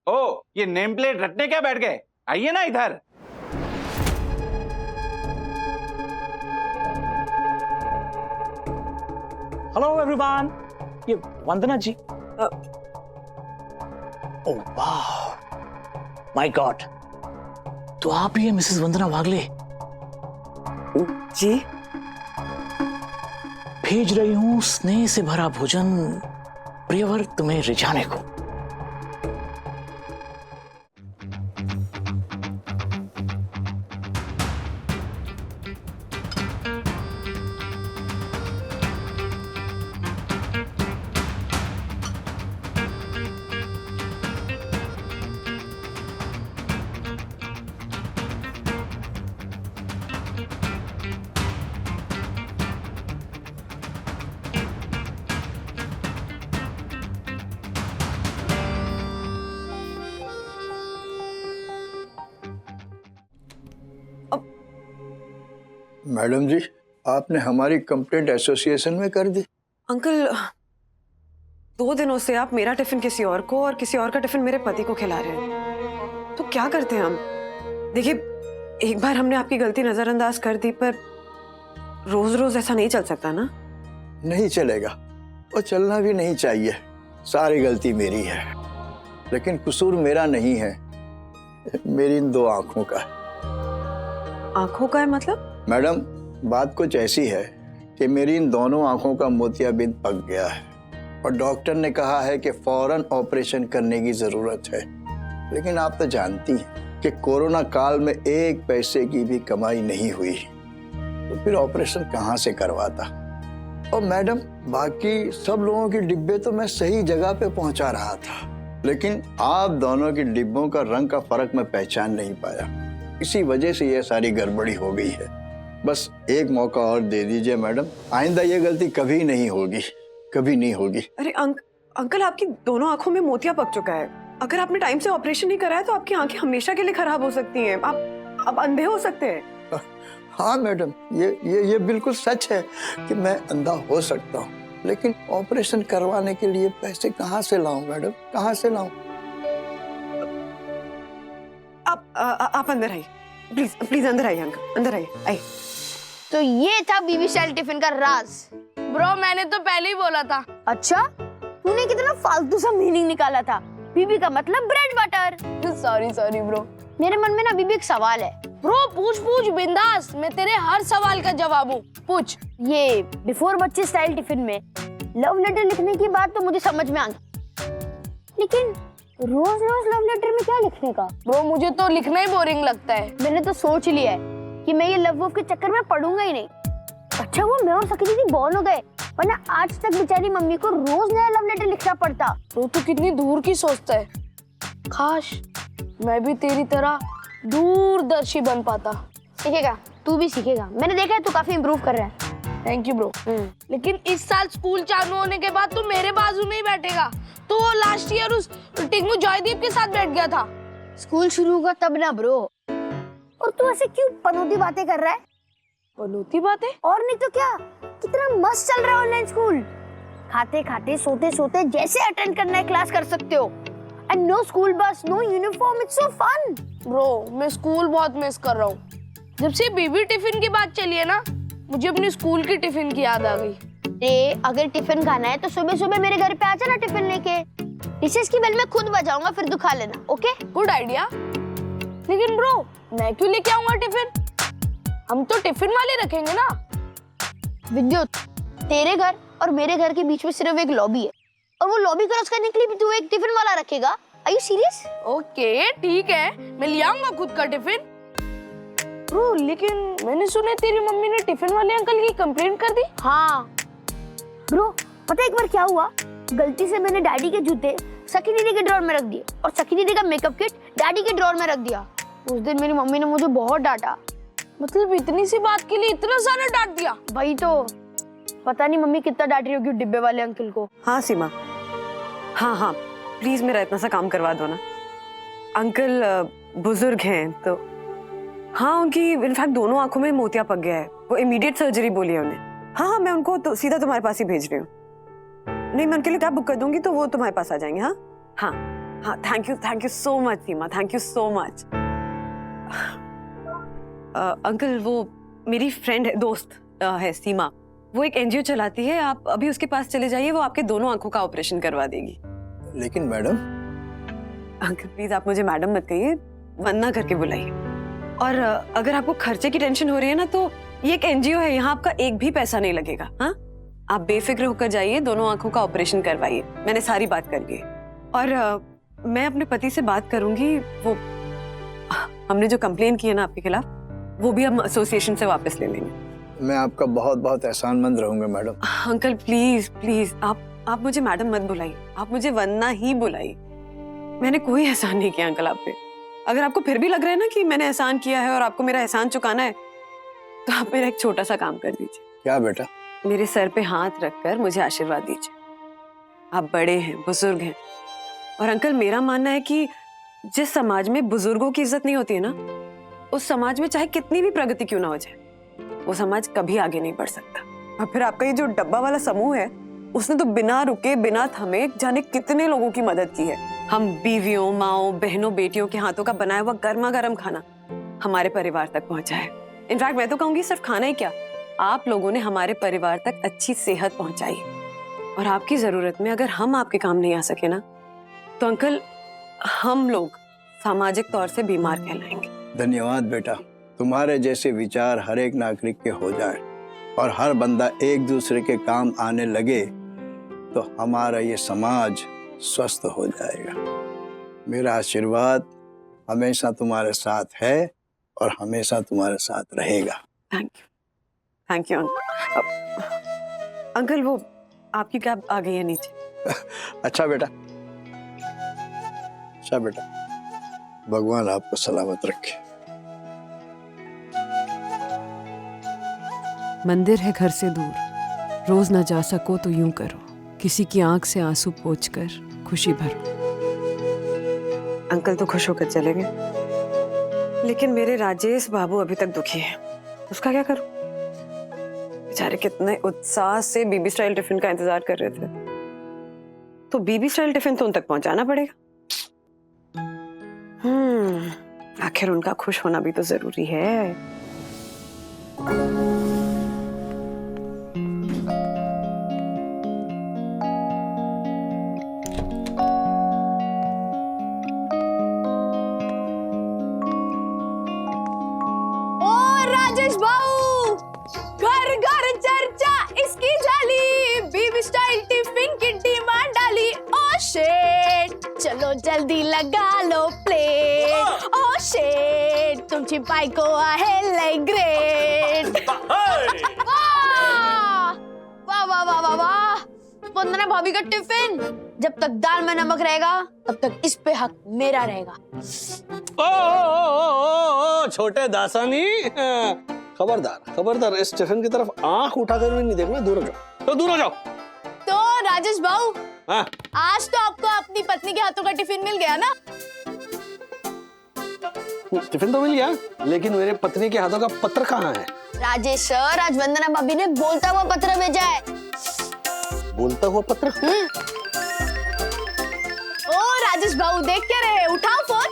ओ, ये name plate रटने क्या बैठ गए? आइए ना इधर। हेलो एवरीवन, ये वंदना जी। ओह वाह, माय गॉड, तो आप ही है मिसेस वंदना वागले? जी। भेज रही हूँ स्नेह से भरा भोजन प्रियवर तुम्हें रिझाने को। मैडम जी, आपने हमारी कंप्लेंट एसोसिएशन में कर दी। अंकल, 2 दिनों से आप मेरा टिफिन किसी और को और किसी और का टिफिन मेरे पति को खिला रहे हैं। तो क्या करते हैं हम? देखिए, एक बार हमने आपकी गलती नजरअंदाज कर दी, पर रोज रोज ऐसा नहीं चल सकता ना। नहीं चलेगा, और चलना भी नहीं चाहिए। सारी गलती मेरी है, लेकिन कसूर मेरा नहीं है, मेरी इन 2 आंखों का। आंखों का है मतलब? मैडम, बात कुछ ऐसी है कि मेरी इन दोनों आंखों का मोतियाबिंद पक गया है और डॉक्टर ने कहा है कि फौरन ऑपरेशन करने की जरूरत है। लेकिन आप तो जानती हैं कि कोरोना काल में 1 पैसे की भी कमाई नहीं हुई, तो फिर ऑपरेशन कहाँ से करवाता। और मैडम, बाकी सब लोगों के डिब्बे तो मैं सही जगह पे पहुंचा रहा था, लेकिन आप दोनों के डिब्बों का रंग का फर्क मैं पहचान नहीं पाया। इसी वजह से ये सारी गड़बड़ी हो गई है। बस एक मौका और दे दीजिए मैडम, आइंदा ये गलती कभी नहीं होगी, कभी नहीं होगी। अरे अंकल, आपकी दोनों आंखों में मोतिया पक चुका है। अगर आपने टाइम से ऑपरेशन नहीं कराया तो आपकी आंखें हमेशा के लिए खराब हो सकती हैं। आप अंधे हो सकते हैं। हाँ मैडम, ये बिल्कुल सच है कि मैं अंधा हो सकता हूँ, लेकिन ऑपरेशन करवाने के लिए पैसे कहाँ से लाऊं मैडम, कहाँ से लाऊं? आप अंदर आइए, प्लीज अंदर आइए अंकल, अंदर आइए। तो ये था बीबी स्टाइल टिफिन का राज। ब्रो, मैंने तो पहले ही बोला था। अच्छा, तूने कितना फालतू सा मीनिंग निकाला था। बीबी का मतलब ब्रेड बटर। Sorry bro. मेरे मन में ना बीबी एक सवाल है। ब्रो पूछ बिंदास, मैं तेरे हर सवाल का जवाब हूँ, पूछ। ये बिफोर बच्चे स्टाइल टिफिन में लव लेटर लिखने की बात तो मुझे समझ में आ गई, लेकिन रोज रोज लव लेटर में क्या लिखने का? ब्रो, मुझे तो लिखना ही बोरिंग लगता है। मैंने तो सोच लिया है कि मैं ये लव के चक्कर में पढ़ूंगा ही नहीं। अच्छा वो मैं और सखी दीदी बॉर्न हो गए, वरना आज तक बेचारी मम्मी को रोज नया लव लेटर लिखना पड़ता। ब्रो, तू कितनी दूर की सोचता है। काश मैं भी तेरी तरह दूरदर्शी बन पाता। सीखेगा, तू भी सीखेगा। मैंने देखा है तू काफी इम्प्रूव कर रहा है। Thank you bro. लेकिन इस साल स्कूल चालू होने के बाद तू मेरे बाजू में ही बैठेगा। तो लास्ट ईयर उस टिंगू जॉयदीप के साथ बैठ गया था। स्कूल शुरू होगा तब ना ब्रो। और तू ऐसे क्यों पनौती बातें कर रहा है? पनौती बातें? और नहीं तो क्या, कितना मस्त चल रहा है ऑनलाइन स्कूल। खाते खाते सोते सोते जैसे अटेंड करना है क्लास कर सकते हो। And no school bus, no uniform, it's so fun. Bro, मैं स्कूल बहुत मिस कर रहा हूँ। जब से बीबी टिफिन की बात चली है ना, मुझे अपनी स्कूल की टिफिन की याद आ गई। अगर टिफिन खाना है तो सुबह सुबह मेरे घर पे आ जाना टिफिन लेके। रिसेस की बेल मैं खुद बजाऊंगा, फिर तू खा लेना, ओके? Good idea. लेकिन ब्रो, मैं क्यों लेके आऊंगा टिफिन? हम तो टिफिन वाले रखेंगे ना। विद्युत, तेरे घर और मेरे घर के बीच में सिर्फ एक लॉबी है, और वो लॉबी क्रॉस करने के लिए भी तू एक टिफिन वाला रखेगा? Are you serious? ओके ठीक है, मैं ले आऊंगा खुद का टिफिन। ब्रो, लेकिन मैंने सुना तेरी मम्मी ने टिफिन वाले अंकल की कंप्लेंट कर दी। हाँ ब्रो, पता है एक बार क्या हुआ? गलती से मैंने डैडी के जूते सखी दीदी के ड्रॉर में रख दिए और सखी दीदी का मेकअप किट डैडी के ड्रॉर में रख दिया। उस दिन मेरी मम्मी ने मुझे बहुत डांटा। मतलब इतनी सी बात के लिए इतना सारा डांट दिया? वही तो, पता नहीं मम्मी कितना डांट रही होगी डिब्बे वाले अंकल को। हाँ सीमा, हाँ प्लीज मेरा इतना सा काम करवा दो ना। अंकल बुजुर्ग हैं तो हाँ, उनकी इनफैक्ट दोनों आंखों में मोतिया पक गया है। वो इमीडिएट सर्जरी बोली है उन्हें। हाँ, मैं उनको तो सीधा तुम्हारे पास ही भेज रही हूँ। नहीं, मैं उनके लिए कैब बुक कर दूंगी तो वो तुम्हारे पास आ जाएंगे। हाँ, हाँ, thank you so much Seema, thank you so much. Uncle, वो मेरी फ्रेंड है, दोस्त है सीमा, वो एक एनजीओ चलाती है, आप अभी उसके पास चले जाइए, वो आपके दोनों आंखों का ऑपरेशन करवा देगी। लेकिन मैडम, अंकल प्लीज आप मुझे मैडम मत कहिए, वंदना करके बुलाइए। और अगर आपको खर्चे की टेंशन हो रही है ना, तो ये एक एनजीओ है, यहाँ आपका एक भी पैसा नहीं लगेगा। हाँ, आप बेफिक्र होकर जाइए, दोनों आंखों का ऑपरेशन करवाइए, मैंने सारी बात कर ली है। और मैं अपने पति से बात करूंगी, वो हमने जो कंप्लेन की है ना आपके खिलाफ, वो भी हम एसोसिएशन से वापस ले लेंगे। मैं आपका बहुत बहुत एहसानमंद रहूंगा मैडम। अंकल प्लीज प्लीज आप मुझे मैडम मत बुलाइए, आप मुझे वंदना ही बुलाइए। मैंने कोई एहसान नहीं किया अंकल आप पे। अगर आपको फिर भी लग रहा है ना कि मैंने एहसान किया है और आपको मेरा एहसान चुकाना है, तो आप मेरा एक छोटा सा काम कर दीजिए। क्या बेटा? मेरे सर पे हाथ रखकर मुझे आशीर्वाद दीजिए। आप बड़े हैं, बुजुर्ग हैं, और अंकल मेरा मानना है कि जिस समाज में बुजुर्गों की इज्जत नहीं होती है ना, उस समाज में चाहे कितनी भी प्रगति क्यों ना हो जाए, वो समाज कभी आगे नहीं बढ़ सकता। और फिर आपका ये जो डब्बा वाला समूह है, उसने तो बिना रुके बिना थमे जाने कितने लोगों की मदद की है। हम बीवियों, माओं, बहनों, बेटियों के हाथों का बनाया हुआ गर्मा गर्म खाना हमारे परिवार तक पहुंचा है। इनफैक्ट मैं तो कहूंगी सिर्फ खाना ही क्या, आप लोगों ने हमारे परिवार तक अच्छी सेहत पहुंचाई। और आपकी जरूरत में अगर हम आपके काम नहीं आ सके ना, तो अंकल हम लोग सामाजिक तौर से बीमार कहलाएंगे। धन्यवाद बेटा, तुम्हारे जैसे विचार हर एक नागरिक के हो जाए और हर बंदा एक दूसरे के काम आने लगे, तो हमारा ये समाज स्वस्थ हो जाएगा। मेरा आशीर्वाद हमेशा तुम्हारे साथ है और हमेशा तुम्हारे साथ रहेगा। Thank you uncle. वो आपकी कैब आ गई है नीचे। अच्छा बेटा, भगवान आपको सलामत रखे। मंदिर है घर से दूर, रोज न जा सको तो यूं करो, किसी की आंख से आंसू पोंछकर खुशी भरो। अंकल तो खुश होकर चले गए, लेकिन मेरे राजेश बाबू अभी तक दुखी है। उसका क्या करूं? बेचारे कितने उत्साह से बीबी स्टाइल टिफिन का इंतजार कर रहे थे, तो बीबी स्टाइल टिफिन तो उन तक पहुंचाना पड़ेगा। आखिर उनका खुश होना भी तो जरूरी है। राजेश भाऊ, घर घर चर्चा इसकी जाली, बीबी स्टाइल टिफिन की डिमांड डाली। ओ शेट, चलो जल्दी लगा लो प्लेट। ओ शेट, तुमची बायको आहे लय ग्रेट। वाह वाह वाह वाह वाह, वंदना भाभी का टिफिन। जब तक दाल में नमक रहेगा, तब तक इस पे हक मेरा रहेगा। ओ, छोटे दासानी, खबरदार इस टिफिन की तरफ आंख उठाकर भी नहीं देखना, दूर हो जाओ, तो दूर हो जाओ। तो राजेश भाऊ, हाँ? आज तो आपको अपनी पत्नी के हाथों का टिफिन मिल गया ना? टिफिन तो मिल गया, लेकिन मेरे पत्नी के हाथों का पत्र कहाँ है? राजेश सर, आज वंदना भाभी ने बोलता हुआ पत्र भेजा है। बोलता हुआ पत्र? ओ राजेश भाऊ, देख क्या रहे, उठाओ फोन।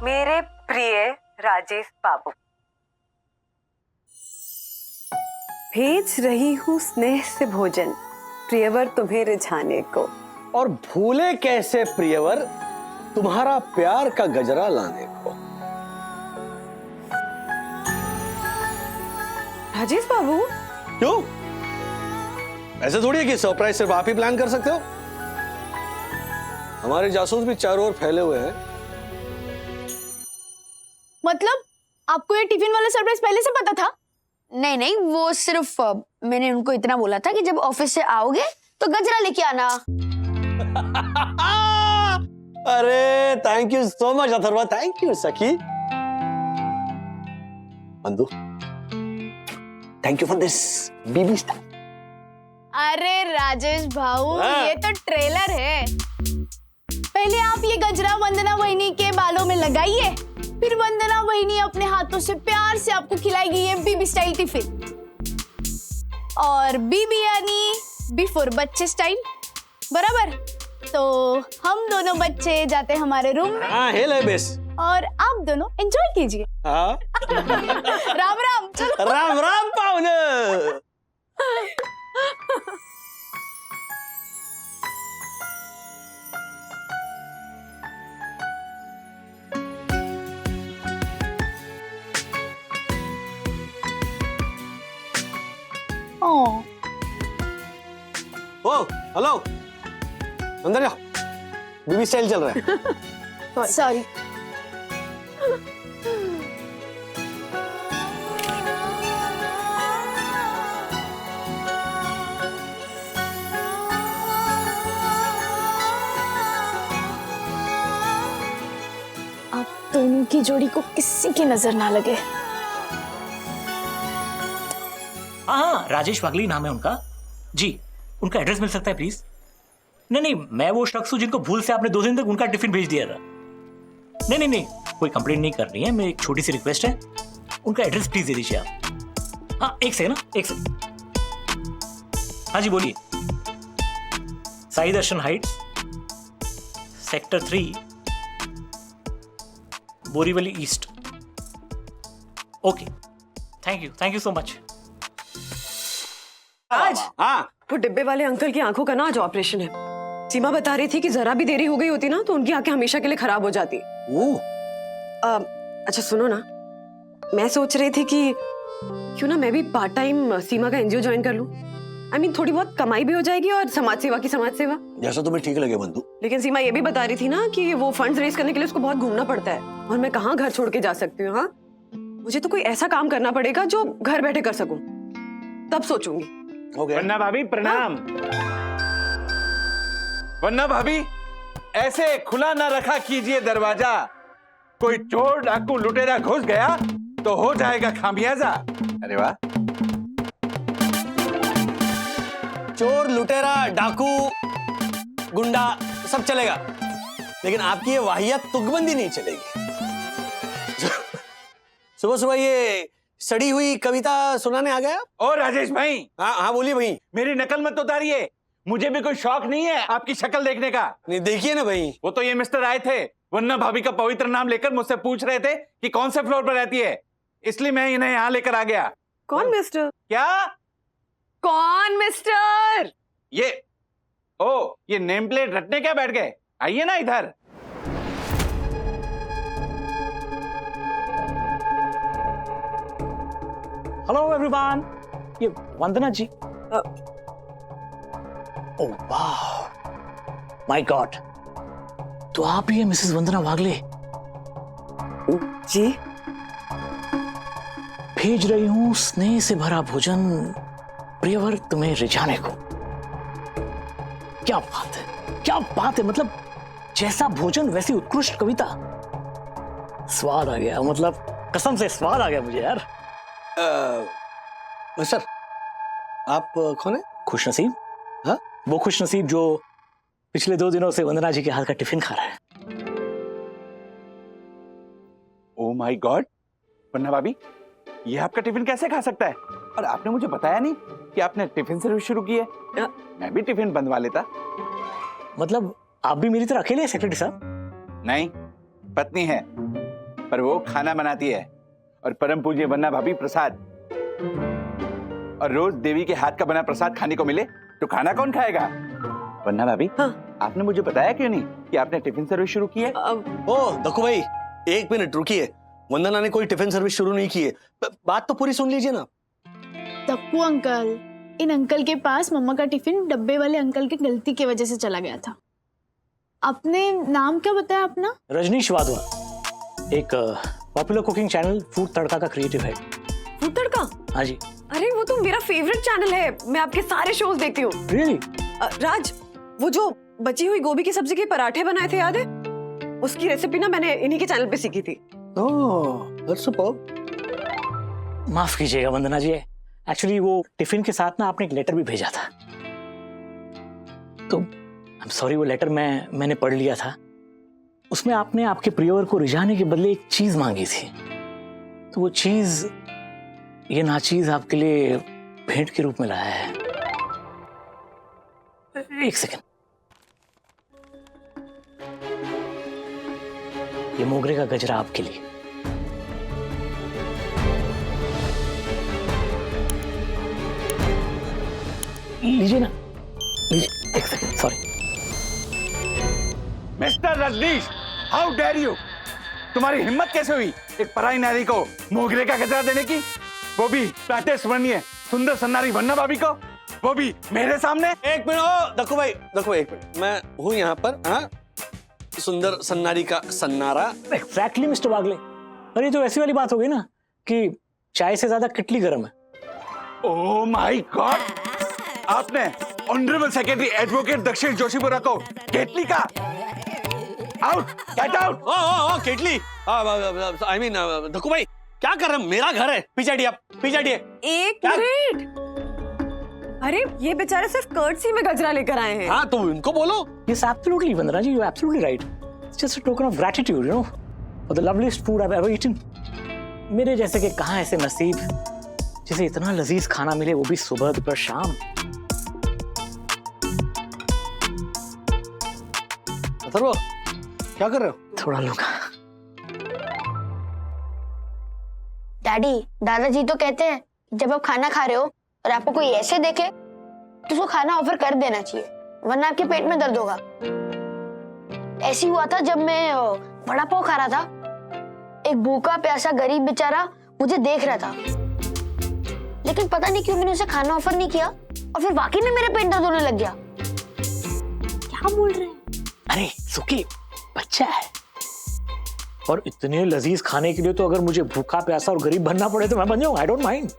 मेरे प्रिय राजेश बाबू, भेज रही हूँ स्नेह से भोजन, प्रियवर तुम्हें रिझाने को। और भूले कैसे प्रियवर तुम्हारा प्यार का गजरा लाने को। राजेश बाबू, क्यों? ऐसे थोड़ी है कि सरप्राइज सिर्फ आप ही प्लान कर सकते हो। हमारे जासूस भी चारों ओर फैले हुए हैं। मतलब आपको ये टिफिन वाला सरप्राइज पहले से पता था? नहीं नहीं, वो सिर्फ मैंने उनको इतना बोला था कि जब ऑफिस से आओगे तो गजरा लेके आना। अरे thank you so much Atharva, thank you सखी। बंधु, thank you for this BB style. अरे राजेश भाऊ, ये तो ट्रेलर है। पहले आप ये गजरा वंदना वहिनी के बालों में लगाइए, फिर वंदना वहिनी अपने हाथों से प्यार से आपको खिलाएगी ये बीबी स्टाइल टिफिन। और बीबी यानी बिफोर बच्चे स्टाइल, बराबर? तो हम दोनों बच्चे जाते हमारे रूम में हाँ हेल है बेस। और आप दोनों एंजॉय कीजिए। हाँ राम राम, चलो। राम राम पाहुणे। ओ ओ हेलो, अंदर जाओ, बीबी स्टाइल चल रहा है। सॉरी। आप दोनों की जोड़ी को किसी की नजर ना लगे। हाँ, राजेश वागली नाम है उनका जी। उनका एड्रेस मिल सकता है प्लीज? नहीं, मैं वो शख्स हूँ जिनको भूल से आपने 2 दिन तक उनका टिफिन भेज दिया था। नहीं, कोई कंप्लेंट नहीं करनी है, मेरी एक छोटी सी रिक्वेस्ट है, उनका एड्रेस प्लीज दे दीजिए आप। हाँ, एक सेकंड। हाँ जी बोलिए। Sai Darshan Heights, sector 3, Borivali East. Okay, thank you so much. आज हाँ वो डिब्बे वाले अंकल की आंखों का ना आज ऑपरेशन है। सीमा बता रही थी कि जरा भी देरी हो गई होती ना तो उनकी आंखें हमेशा के लिए खराब हो जाती। अच्छा सुनो ना, मैं सोच रही थी कि क्यों ना मैं भी पार्ट टाइम सीमा का एनजीओ ज्वाइन कर लूं। I mean, थोड़ी बहुत कमाई भी हो जाएगी और समाज सेवा की समाज सेवा। जैसा तुम्हें ठीक लगे बंधु। लेकिन सीमा ये भी बता रही थी ना कि वो फंड्स रेज करने के लिए उसको बहुत घूमना पड़ता है और मैं कहाँ घर छोड़ के जा सकती हूँ। हाँ, मुझे तो कोई ऐसा काम करना पड़ेगा जो घर बैठे कर सकूं, तब सोचूंगी। ओके। वन्ना भाभी प्रणाम। वन्ना भाभी ऐसे खुला ना रखा कीजिए दरवाजा, कोई चोर डाकू लुटेरा घुस गया तो हो जाएगा खामियाजा। अरे वाह। चोर लुटेरा डाकू गुंडा सब चलेगा, लेकिन आपकी ये वाहियात तुकबंदी नहीं चलेगी। सुबह सुबह ये सड़ी हुई कविता सुनाने आ गया। और राजेश भाई। हाँ बोलिए भाई। मेरी नकल मत उतारिए, मुझे भी कोई शौक नहीं है आपकी शक्ल देखने का। नहीं देखिए ना भाई। वो तो ये मिस्टर आए थे, वन्ना भाभी का पवित्र नाम लेकर मुझसे पूछ रहे थे कि कौन से फ्लोर पर रहती है, इसलिए मैं इन्हें यहाँ लेकर आ गया। कौन मिस्टर? क्या? कौन मिस्टर? ये नेम प्लेट रटने क्या बैठ गए? आइए ना इधर। हेलो एवरीवन, ये वंदना जी। ओह वाह, माय गॉड, तो आप ही है मिसेस वंदना वागले? जी। भेज रही हूं स्नेह से भरा भोजन प्रियवर तुम्हें रिझाने को। क्या बात है, मतलब जैसा भोजन वैसी उत्कृष्ट कविता। स्वाद आ गया, मतलब कसम से स्वाद आ गया मुझे यार। सर आप कौन है? खुशनसीब। हाँ, वो खुशनसीब जो पिछले 2 दिनों से वंदना जी के हाथ का टिफिन खा रहा है। ओह माय गॉड, वन्ना भाभी ये आपका टिफिन कैसे खा सकता है? और आपने मुझे बताया नहीं कि आपने टिफिन सर्विस शुरू की है। मैं भी टिफिन बनवा लेता। मतलब आप भी मेरी तरह अकेले हैं सेक्रेटरी साहब? नहीं, पत्नी है, पर वो खाना बनाती है और परम पूज्य वन्ना भाभी प्रसाद। और रोज देवी के हाथ का बना प्रसाद खाने को मिले तो खाना कौन खाएगा? वन्ना भाभी, हाँ। आपने मुझे बताया क्यों नहीं कि आपने टिफिन सर्विस शुरू की है? ओ दक्कू भाई, 1 मिनट रुकिए। वंदना ने कोई टिफिन सर्विस शुरू नहीं की है, बात तो पूरी सुन लीजिए ना। तक्कू अंकल, इन अंकल के पास मम्मा का टिफिन डब्बे वाले अंकल की गलती की वजह से चला गया था। आपने नाम क्या बताया अपना? रजनीश वाधवा, एक पॉपुलर कुकिंग चैनल फूड तड़का का क्रिएटिव हेड। फूड तड़का? हाँ जी। अरे वो तो मेरा फेवरेट चैनल है, मैं आपके सारे शोज देखती हूँ। रियली? राज, वो जो बची हुई गोभी की सब्जी के पराठे बनाए थे याद है? उसकी रेसिपी ना मैंने इन्हीं के चैनल पे सीखी थी। That's superb. माफ कीजिएगा वंदना जी, एक्चुअली वो टिफिन के साथ ना आपने एक लेटर भी भेजा था, तो आई एम सॉरी, वो लेटर मैंने पढ़ लिया था। उसमें आपने आपके प्रियवर को रिझाने के बदले एक चीज मांगी थी, तो वो चीज, ये नाचीज आपके लिए भेंट के रूप में लाया है। एक सेकंड। ये मोगरे का गजरा आपके लिए। लीजिए ना, लीजिए। एक second, sorry. Mister Rajnish, how dare you! तुम्हारी हिम्मत कैसे हुई एक पराई नारी को मोगरे का गजरा देने की, वो भी प्रातः स्मरणीय सुंदर सन्नारी वन्ना भाभी को, वो भी मेरे सामने। एक मिनट, ओ दक्कू भाई एक मिनट, मैं हूँ यहाँ पर। हाँ, सुंदर सन्नारी का सन्नारा। Exactly mister Bagle. अरे तो ऐसी वाली बात हो गई ना कि चाय से ज्यादा किटली गर्म है। Oh my god! आपने honourable secretary advocate Dakshin Joshipura को केटली का out, get out! Oh kettle, I mean Dakku भाई क्या कर रहे हैं? मेरा घर है, पीछे हटिए आप, पीछे हटिए। एक क्या? मिनट, अरे ये बेचारे सिर्फ कर्टसी में गजरा लेकर आए हैं। हाँ तो उनको बोलो। Yes, absolutely, Vandana ji, you're absolutely right. It's just a token of gratitude, you know, for the loveliest food I've ever eaten. मेरे जैसे के कहाँ ऐसे नसीब जिसे इतना लजीज खाना मिले, वो भी सुबह दोपहर शाम। अथर्व, क्या कर रहे हो? थोड़ा लूंगा। डैडी, दादाजी तो कहते हैं जब आप खाना खा रहे हो और आपको कोई ऐसे देखे तो उसको खाना ऑफर कर देना चाहिए, वरना आपके पेट में दर्द होगा। ऐसी हुआ था जब मैं वड़ा पाव खा रहा था, एक भूखा प्यासा गरीब बेचारा मुझे देख रहा था, लेकिन पता नहीं क्यों मैंने उसे खाना ऑफर नहीं किया और फिर वाकई में मेरा पेट दर्द होने लग गया। क्या बोल रहे हैं? अरे सुखी, बच्चा है, और इतने लजीज खाने के लिए तो अगर मुझे भूखा प्यासा और गरीब बनना पड़े तो मैं बन जाऊं, आई डोंट माइंड।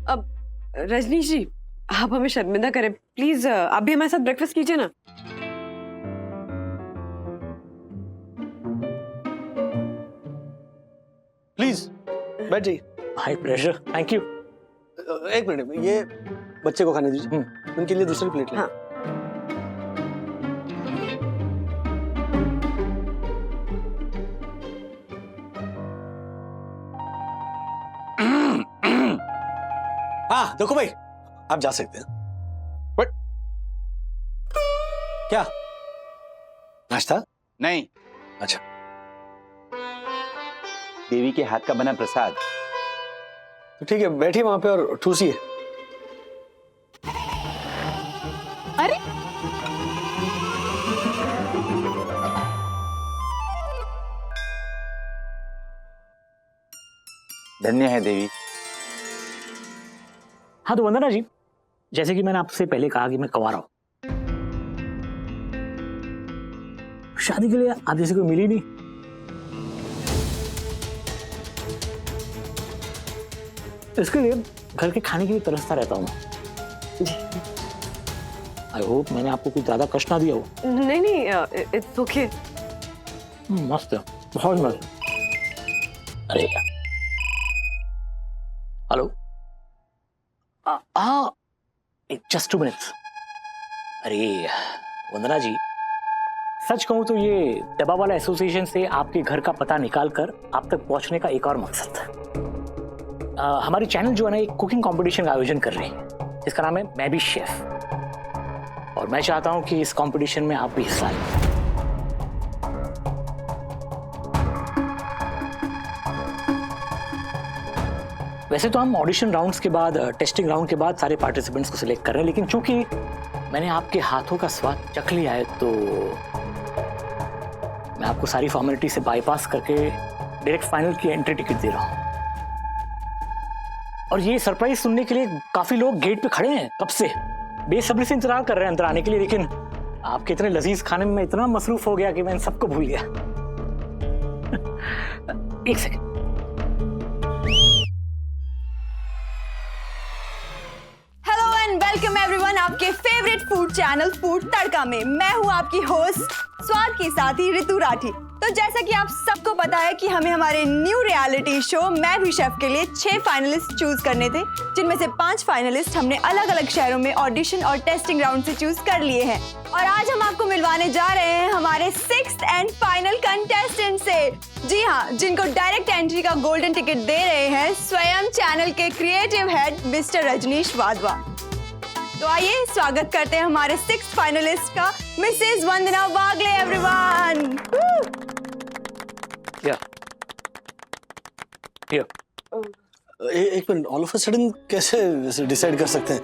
अब रजनीश जी, आप हमें शर्मिंदा करें प्लीज, आप भी हमारे साथ ब्रेकफास्ट कीजिए ना। प्लीज बैठ जाइए। My pleasure, thank you. एक मिनट, ये बच्चे को खाने दीजिए, उनके लिए दूसरी प्लेट ले। हाँ। हाँ देखो भाई, आप जा सकते हैं। बट क्या नाश्ता? नहीं, अच्छा, देवी के हाथ का बना प्रसाद। तो ठीक है, बैठिए वहां पे और ठूसिए। अरे धन्य है देवी। हाँ तो वंदना जी, जैसे कि मैंने आपसे पहले कहा कि मैं कंवारा हूं, शादी के लिए आप जैसे कोई मिली नहीं। इसके लिए घर के खाने के लिए तरसता रहता हूँ। आई होप मैंने आपको कुछ ज्यादा कष्ट ना दिया हो। नहीं नहीं, इट्स ओके। मस्त है, बहुत मस्त। अरे हेलो, हाँ जस्ट 2 मिनट्स। अरे वंदना जी, सच कहूं तो ये डब्बा वाला एसोसिएशन से आपके घर का पता निकाल कर आप तक पहुंचने का एक और मकसद था। हमारी चैनल जो है ना, एक कुकिंग कंपटीशन का आयोजन कर रही है जिसका नाम है मैं भी शेफ, और मैं चाहता हूं कि इस कंपटीशन में आप भी हिस्सा लें। वैसे तो हम ऑडिशन राउंड्स के बाद, टेस्टिंग राउंड के बाद सारे पार्टिसिपेंट्स को सिलेक्ट कर रहे हैं, लेकिन चूंकि मैंने आपके हाथों का स्वाद चख लिया है तो मैं आपको सारी फॉर्मेलिटी से बाईपास करके डायरेक्ट फाइनल की एंट्री टिकट दे रहा हूं। और ये सरप्राइज सुनने के लिए काफी लोग गेट पे खड़े हैं, कब से बेसब्री से इंतजार कर रहे हैं अंदर आने के लिए, लेकिन आपके इतने लजीज खाने में मैं इतना मसरूफ हो गया कि मैं इन सबको भूल गया। एक second. Hello and welcome everyone आपके फेवरेट फूड चैनल फूड तड़का में। मैं हूं आपकी होस्ट स्वाद की साथी ऋतु राठी। तो जैसा कि आप सबको पता है कि हमें हमारे न्यू रियलिटी शो मैं भी शेफ के लिए 6 फाइनलिस्ट चूज करने थे, जिनमें से 5 फाइनलिस्ट हमने अलग अलग शहरों में ऑडिशन और टेस्टिंग राउंड से चूज कर लिए हैं। और आज हम आपको मिलवाने जा रहे हैं हमारे 6th एंड फाइनल कंटेस्टेंट से। जी हाँ, जिनको डायरेक्ट एंट्री का गोल्डन टिकट दे रहे हैं स्वयं चैनल के creative head mister Rajnish Wadhwa. तो आइए स्वागत करते हैं हमारे 6th फाइनलिस्ट का, मिसेस वंदना बागले एवरीवन। या एक minute, all of a sudden कैसे डिसाइड कर सकते हैं?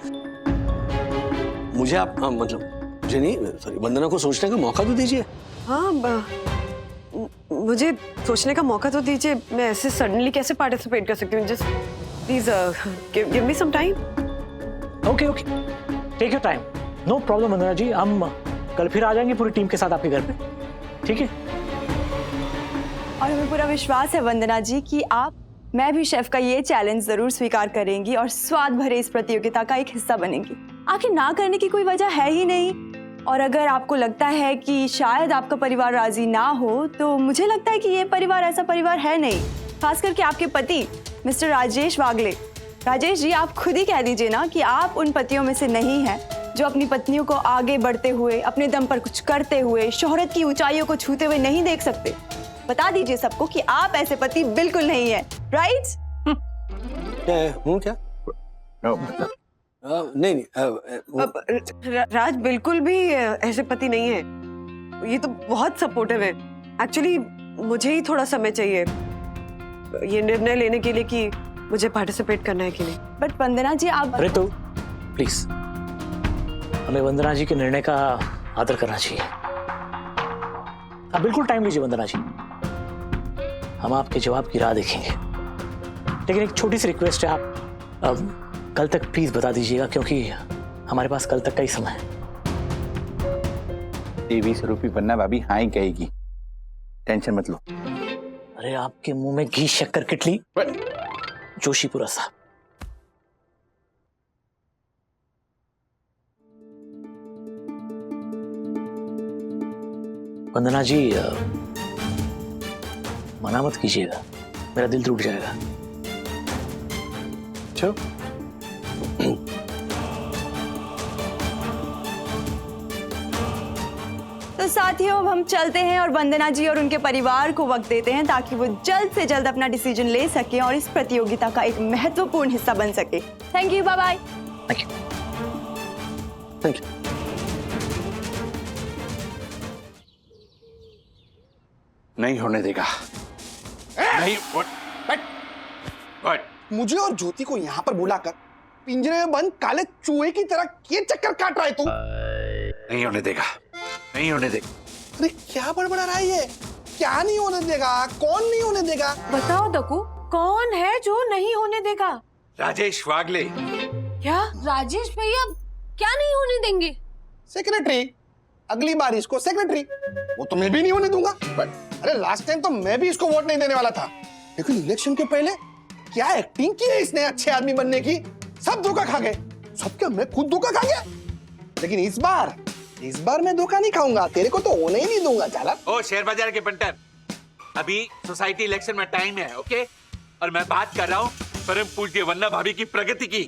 मुझे आप मतलब मुझे नहीं, सॉरी, वंदना को सोचने का मौका तो दीजिए। हाँ मुझे सोचने का मौका तो दीजिए। मैं ऐसे सडनली कैसे पार्टिसिपेट कर सकती हूँ? Just please give me some time. Okay okay, take your time, no problem Vandana ji. हम कल फिर आ जाएंगे पूरी टीम के साथ आपके घर पे, ठीक है? और हमें पूरा विश्वास है वंदना जी कि मैं भी शेफ का ये चैलेंज जरूर स्वीकार करेंगी और स्वाद भरे इस प्रतियोगिता का एक हिस्सा बनेंगी। आखिर ना करने की कोई वजह है ही नहीं। और अगर आपको लगता है कि शायद आपका परिवार राजी ना हो, तो मुझे लगता है कि ये परिवार ऐसा परिवार है नहीं, खास करके आपके पति मिस्टर राजेश वागले। राजेश जी, आप खुद ही कह दीजिए ना कि आप उन पतियों में से नहीं हैं जो अपनी पत्नियों को आगे बढ़ते हुए, अपने दम पर कुछ करते हुए, शोहरत की ऊंचाइयों को छूते हुए नहीं देख सकते। बता दीजिए सबको कि आप ऐसे पति बिल्कुल नहीं है, राइट? क्या है? हूँ क्या? नहीं राज बिल्कुल भी ऐसे पति नहीं है। ये तो बहुत सपोर्टिव है। एक्चुअली मुझे ही थोड़ा समय चाहिए ये निर्णय लेने के लिए कि मुझे पार्टिसिपेट करना है कि नहीं। बट वंदना जी आप रितु प्लीज, हमें वंदना जी के निर्णय का आदर करना चाहिए। आप बिल्कुल टाइम लीजिए वंदना जी, हम आपके जवाब की राह देखेंगे। लेकिन एक छोटी सी रिक्वेस्ट है, आप कल तक प्लीज बता दीजिएगा, क्योंकि हमारे पास कल तक का ही समय है। देवी स्वरूपी वन्ना भाभी हाँ ही कहेगी, टेंशन मत लो। अरे आपके मुंह में घी शक्कर किटली जोशीपुरा साहब। वंदना जी मना मत कीजिएगा, मेरा दिल टूट जाएगा। अच्छा, तो साथियों, अब हम चलते हैं और वंदना जी और उनके परिवार को वक्त देते हैं ताकि वो जल्द से जल्द अपना डिसीजन ले सके और इस प्रतियोगिता का एक महत्वपूर्ण हिस्सा बन सके। Thank you, bye bye. Thank you. Thank you. नहीं होने देगा। नहीं। मुझे और ज्योति को यहाँ पर बुलाकर पिंजरे में बंद काले चूहे की तरह ये चक्कर काट रहा है तू? नहीं होने देगा, नहीं होने देगा। अरे क्या बड़बड़ा रहा है ये? क्या नहीं होने देगा? कौन नहीं होने देगा? बताओ दकू, कौन है जो नहीं होने देगा? राजेश वागले। क्या? राजेश भैया क्या नहीं होने देंगे? सेक्रेटरी, अगली बार इसको सेक्रेटरी। वो तो मैं भी नहीं होने दूंगा। अरे लास्ट टाइम तो मैं भी इसको वोट नहीं देने वाला था, लेकिन इलेक्शन के पहले क्या एक्टिंग की है इसने अच्छे आदमी बनने की। सब धोखा खा गए, सब क्या मैं खुद धोखा खा गया। लेकिन इस बार मैं धोखा नहीं खाऊंगा, तेरे को तो होने ही नहीं दूंगा। चला ओ शेयर बाजार के पंटर, अभी सोसाइटी इलेक्शन में टाइम है, ओके? और मैं बात कर रहा हूँ परम पूज्य वन्ना भाभी की प्रगति की,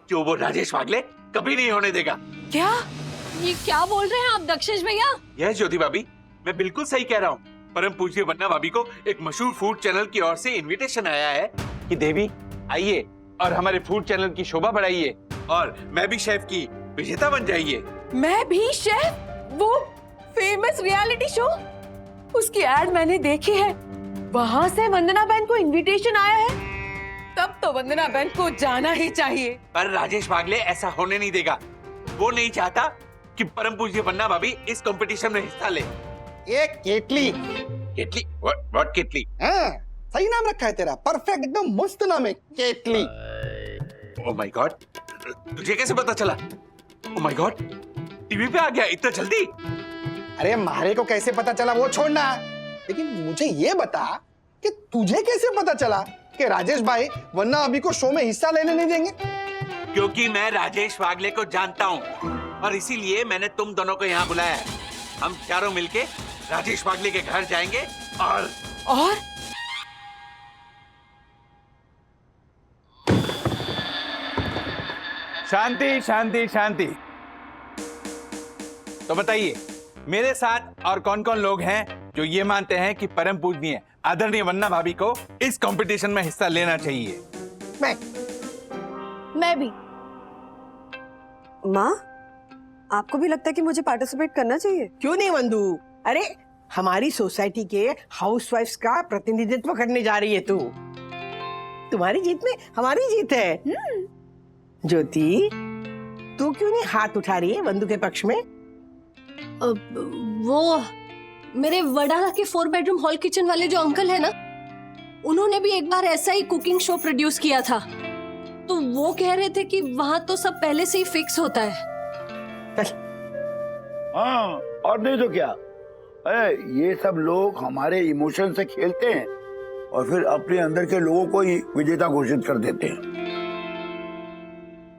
जो वो राजेश वागले कभी नहीं होने देगा। क्या? ये क्या बोल रहे हैं आप दक्षेश भैया? यस ज्योति भाभी, मैं बिल्कुल सही कह रहा हूँ। परम पूज्य वन्ना भाभी को एक मशहूर फूड चैनल की ओर से इनविटेशन आया है कि देवी आइए और हमारे फूड चैनल की शोभा बढ़ाइए, और मैं भी शेफ की विजेता बन जाइए। मैं भी शेफ? वो फेमस रियलिटी शो, उसकी एड मैंने देखी है। वहां से वंदना बहन को इनविटेशन आया है, तब तो वंदना बहन को जाना ही चाहिए। पर राजेश वागले ऐसा होने नहीं देगा। वो नहीं चाहता कि परम पूज्य वन्ना भाभी इस कंपटीशन में हिस्सा ले। ये केटली। केटली? व्हाट केटली? हाँ, सही नाम रखा है तेरा, परफेक्ट, एकदम मस्त नाम है, केटली। ओह माय गॉड, तुझे कैसे पता चला? ओह माय गॉड, टीवी पे आ गया इतना जल्दी? अरे मारे को कैसे पता चला वो छोड़ना, लेकिन मुझे ये बता कि तुझे कैसे पता चला कि राजेश भाई वन्ना अभी को शो में हिस्सा लेने नहीं देंगे? क्योंकि मैं राजेश वागले को जानता हूँ और इसीलिए मैंने तुम दोनों को यहाँ बुलाया है। हम चारों मिलके राजेश वागले के घर जाएंगे और शांति शांति शांति। तो बताइए, मेरे साथ और कौन कौन लोग हैं जो ये मानते हैं कि परम पूजनीय आदरणीय वन्ना भाभी को इस कंपटीशन में हिस्सा लेना चाहिए? मैं भी। माँ, आपको भी लगता है कि मुझे पार्टिसिपेट करना चाहिए? क्यों नहीं वंदू? अरे हमारी सोसाइटी के हाउसवाइफ्स का प्रतिनिधित्व करने जा रही है तू। तुम्हारी जीत में हमारी जीत है। ज्योति, तू क्यों नहीं हाथ उठा रही है बंधु के पक्ष में? वो मेरे वडाला के 4 बेडरूम हॉल किचन वाले जो अंकल है ना, उन्होंने भी एक बार ऐसा ही कुकिंग शो प्रोड्यूस किया था, तो वो कह रहे थे कि वहां तो सब पहले से ही फिक्स होता है। हाँ, और नहीं तो क्या। ये सब लोग हमारे इमोशन से खेलते हैं और फिर अपने अंदर के लोगों को ही विजेता घोषित कर देते हैं।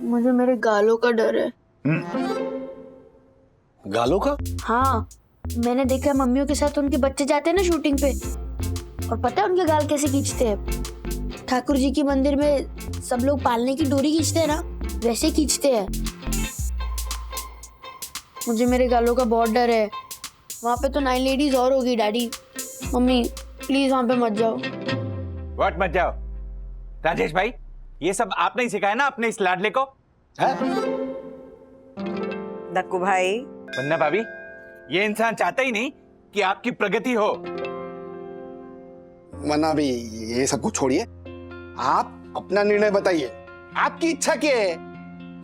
मुझे मेरे गालों का डर है। गालों का? हाँ, मैंने देखा है मम्मियों के साथ उनके बच्चे जाते हैं ना शूटिंग पे, और पता है उनके गाल कैसे खींचते हैं? ठाकुर जी की मंदिर में सब लोग पालने की डोरी खींचते हैं ना, वैसे खींचते हैं। मुझे मेरे गालों का बहुत डर है। वहाँ पे तो 9 लेडीज और होगी डैडी। मम्मी प्लीज वहाँ पे मत जाओ। व्हाट मत जाओ? राजेश भाई, ये सब आपने ही सिखाया ना अपने इस लाडले को? दक्कू भाई, वंदना भाभी, ये इंसान चाहता ही नहीं कि आपकी प्रगति हो। वरना भी ये सब कुछ छोड़िए, आप अपना निर्णय बताइए। आपकी इच्छा क्या है?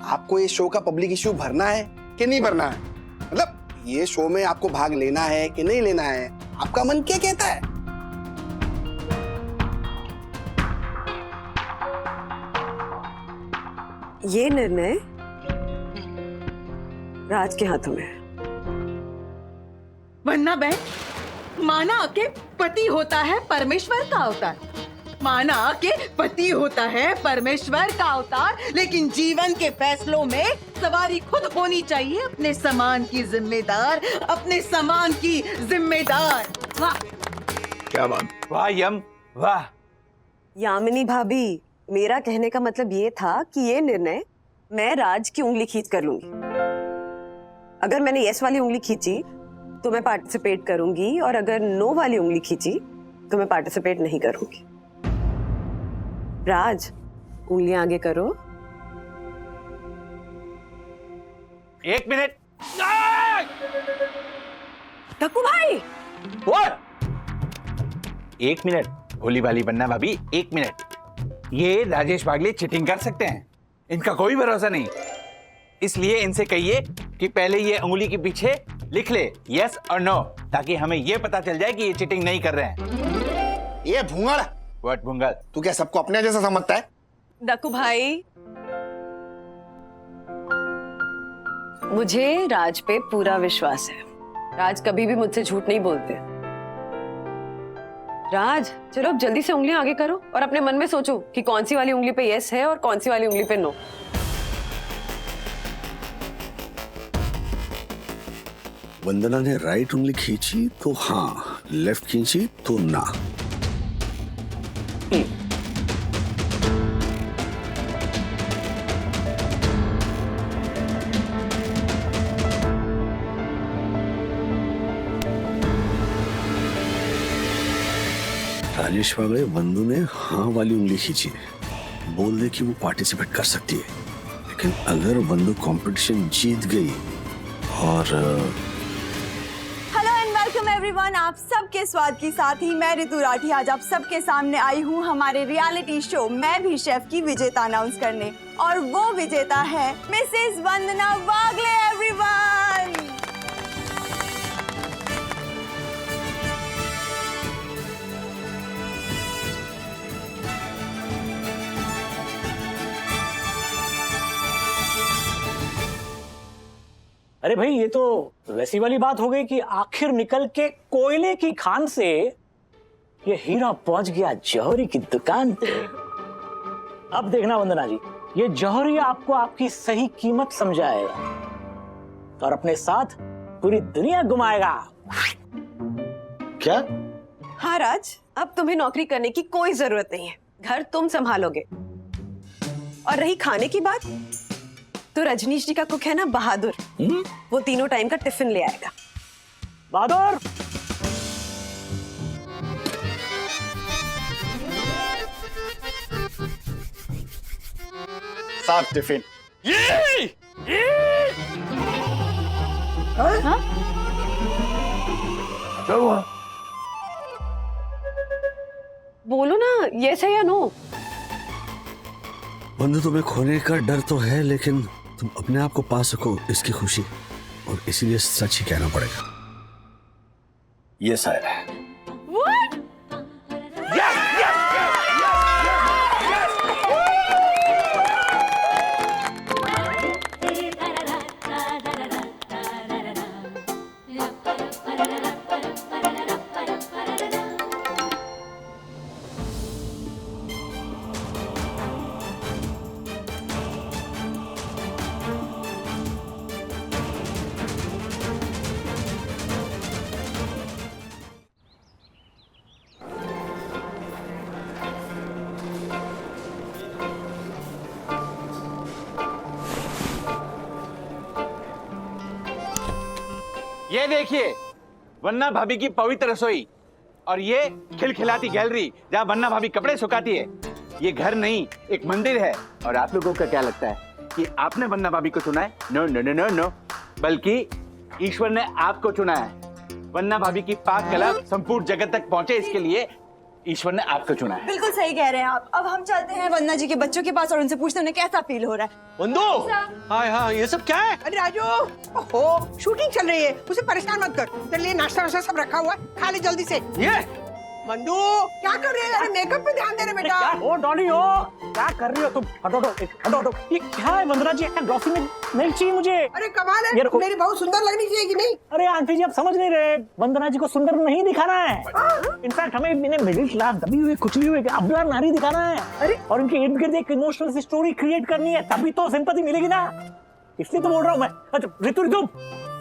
आपको ये शो का पब्लिक इश्यू भरना है कि नहीं भरना है? मतलब ये शो में आपको भाग लेना है कि नहीं लेना है? आपका मन क्या कहता है? ये निर्णय राज के हाथों में है। वरना बहन, माना के पति होता है परमेश्वर का अवतार। माना के पति होता है परमेश्वर का अवतार, लेकिन जीवन के फैसलों में सवारी खुद होनी चाहिए। अपने सामान की जिम्मेदार, अपने सामान की जिम्मेदार। वाह क्या बात। वाह यम, वाह। यामिनी भाभी, मेरा कहने का मतलब ये था कि ये निर्णय मैं राज की उंगली खींच कर लूंगी। अगर मैंने यस वाली उंगली खींची तो मैं पार्टिसिपेट करूंगी, और अगर नो वाली उंगली खींची तो मैं पार्टिसिपेट नहीं करूंगी। राज, उंगलियां आगे करो। 1 मिनट। दक्कू भाई, What? 1 मिनट। भोली भाली बनना भाभी, 1 मिनट। ये राजेश बागले चीटिंग कर सकते हैं, इनका कोई भरोसा नहीं। इसलिए इनसे कहिए कि पहले ये उंगली के पीछे लिख ले यस और नो, ताकि हमें ये पता चल जाए कि ये चीटिंग नहीं कर रहे हैं। ये भूंगड़, व्हाट भूंगल? तू क्या सबको अपने जैसा समझता है? दक्कू भाई, मुझे राज पे पूरा विश्वास है। राज कभी भी मुझसे झूठ नहीं बोलते। राज, चलो अब जल्दी से उंगलियां आगे करो और अपने मन में सोचो कि कौन सी वाली उंगली पे यस है और कौन सी वाली उंगली पे नो। वंदना ने राइट उंगली खींची तो हाँ, लेफ्ट खींची तो ना। राजेश बागले, बंधु ने हाँ वाली उंगली खींची, बोल दे कि वो पार्टिसिपेट कर सकती है। लेकिन अगर बंधु कंपटीशन जीत गई और हेलो एंड वेलकम एवरीवन। आप सबके स्वाद की साथ ही मैं ऋतु राठी आज आप सबके सामने आई हूँ हमारे रियलिटी शो मैं भी शेफ की विजेता अनाउंस करने, और वो विजेता है मिसेस वंदना बागले। एवरीवन, अरे भाई, ये तो वैसी वाली बात हो गई कि आखिर निकल के कोयले की खान से ये हीरा पहुंच गया जौहरी की दुकान पे। अब देखना वंदना जी, ये जौहरी आपको आपकी सही कीमत समझाएगा और अपने साथ पूरी दुनिया घुमाएगा। क्या? हाँ राज, अब तुम्हें नौकरी करने की कोई जरूरत नहीं है, घर तुम संभालोगे। और रही खाने की बात, तो रजनीश जी का कुक है ना बहादुर, वो तीनों टाइम का टिफिन ले आएगा। बहादुर, साफ टिफिन। क्या हुआ? बोलो ना, यस है या नो? बंधु, तुम्हें खोने का डर तो है, लेकिन तुम अपने आप को पा सको इसकी खुशी, और इसीलिए सच ही कहना पड़ेगा। ये शायर है। ये देखिए, वन्ना भाभी की पवित्र रसोई, और ये खिलखिलाती गैलरी जहाँ वन्ना भाभी कपड़े सुखाती है। ये घर नहीं, एक मंदिर है। और आप लोगों का क्या लगता है कि आपने वन्ना भाभी को चुना है? No no no no no, बल्कि ईश्वर ने आपको चुना है। वन्ना भाभी की पाक कला संपूर्ण जगत तक पहुंचे, इसके लिए ईश्वर ने आपको चुना है। बिल्कुल सही कह रहे हैं आप। अब हम चलते हैं वन्ना जी के बच्चों के पास और उनसे पूछते हैं उन्हें कैसा फील हो रहा है। बंधु, हाँ हाँ, ये सब क्या है? अरे राजू, ओहो, शूटिंग चल रही है, उसे परेशान मत कर। तेरे लिए नाश्ता वाश्ता सब रखा हुआ है, खा ले जल्दी से। ये बंधु, क्या कर रहे हैं? अरे मेकअप पे ध्यान दे रहे बेटा। ओ डॉली, ओ क्या कर रही हो तुम? हटो हटो हटो। ये क्या है वंदना जी? ग्लॉसी में नहीं चाहिए मुझे। अरे कमाल ये है, रखो। मेरी बहुत सुंदर लगनी चाहिए कि नहीं? अरे आंटी जी, आप समझ नहीं रहे, वंदना जी को सुंदर नहीं दिखाना है। इनफैक्ट हमें मिडिल क्लास दबी हुई कुचली हुई अबला नारी दिखाना है। अरे और इनके इर्द गिर्द एक इमोशनल स्टोरी क्रिएट करनी है, तभी तो सिंपैथी मिलेगी ना। इसलिए तो बोल रहा हूँ मैं। अच्छा ऋतु,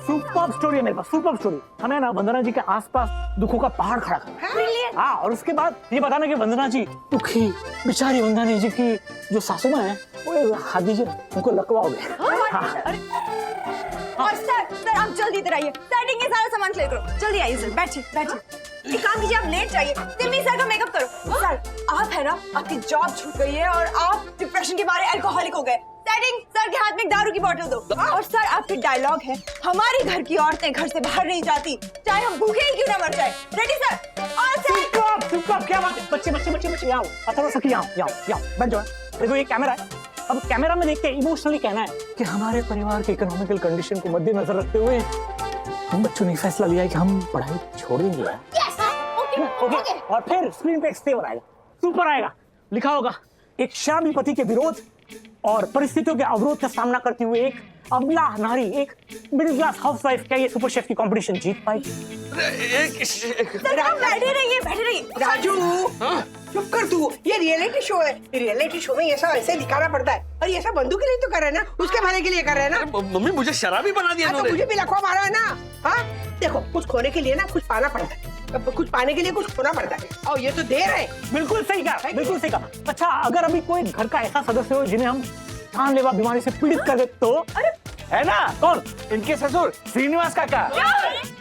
सुपर स्टोरी है मेरे पास, सुपर स्टोरी। हमें ना वंदना जी के आसपास दुखों का पहाड़ खड़ा करना है। हाँ, और उसके बाद ये बताना कि वंदना जी दुखी बेचारी वंदना जी की जो सासू माँ है, वो हाथ दीजिए, उनको लकवाओगे। और सर आप जल्दी इधर आइए, सेटिंग के सारा सामान क्लियर करो। जल्दी आइए सर, बैठिए। एक काम कीजिए, आप लेट जाइए, सिमी सर का मेकअप करो। सर आप है ना, आपकी जॉब छूट गई है और आप डिप्रेशन के मारे अल्कोहलिक हो गए। सेटिंग, सर के हाथ में एक दारू की बोतल दो। और सर आपकी डायलॉग है, हमारे घर की औरतें घर से बाहर नहीं जाती, चाहे हम भूखे ही क्यों ना मर जाए। Ready sir? और सर क्या बात है? बच्चे आओ, अथवा सखी आओ, बैठ जाओ। देखो ये कैमरा है, अब कैमरा में देख के इमोशनली कहना है कि हमारे परिवार के इकोनॉमिकल कंडीशन को मद्देनजर रखते हुए हम बच्चों ने फैसला लिया है कि हम पढ़ाई छोड़ेंगे। ओके, और फिर स्क्रीन पे एक्सटेवर आएगा, सुपर आएगा, लिखा होगा एक शराबी पति के विरोध और परिस्थितियों के अवरोध का सामना करती हुई एक अबला नारी, एक मिडिल क्लास हाउसवाइफ क्या ये सुपर शेफ की कंपटीशन जीत पाएगी। बैठे रहिए। राजू, चुप कर तू। ये रियलिटी शो है, रियलिटी शो में ये सब ऐसे दिखाना पड़ता है। और ये सब बंधु के लिए तो कर रहे हैं ना, उसके भले के लिए कर रहे हैं ना। मम्मी मुझे शराबी बना दिया तो मुझे भी लखवा मारा है ना। हाँ देखो, कुछ खोने के लिए ना कुछ पाना पड़ता है, कुछ पाने के लिए कुछ खोना पड़ता है, और ये तो देर है। बिल्कुल सही कहा, बिल्कुल सही कहा। अच्छा, अगर अभी कोई घर का ऐसा सदस्य हो जिन्हें हम जानलेवा बीमारी से पीड़ित कर दे तो? है ना? कौन? इनके ससुर श्रीनिवास काका।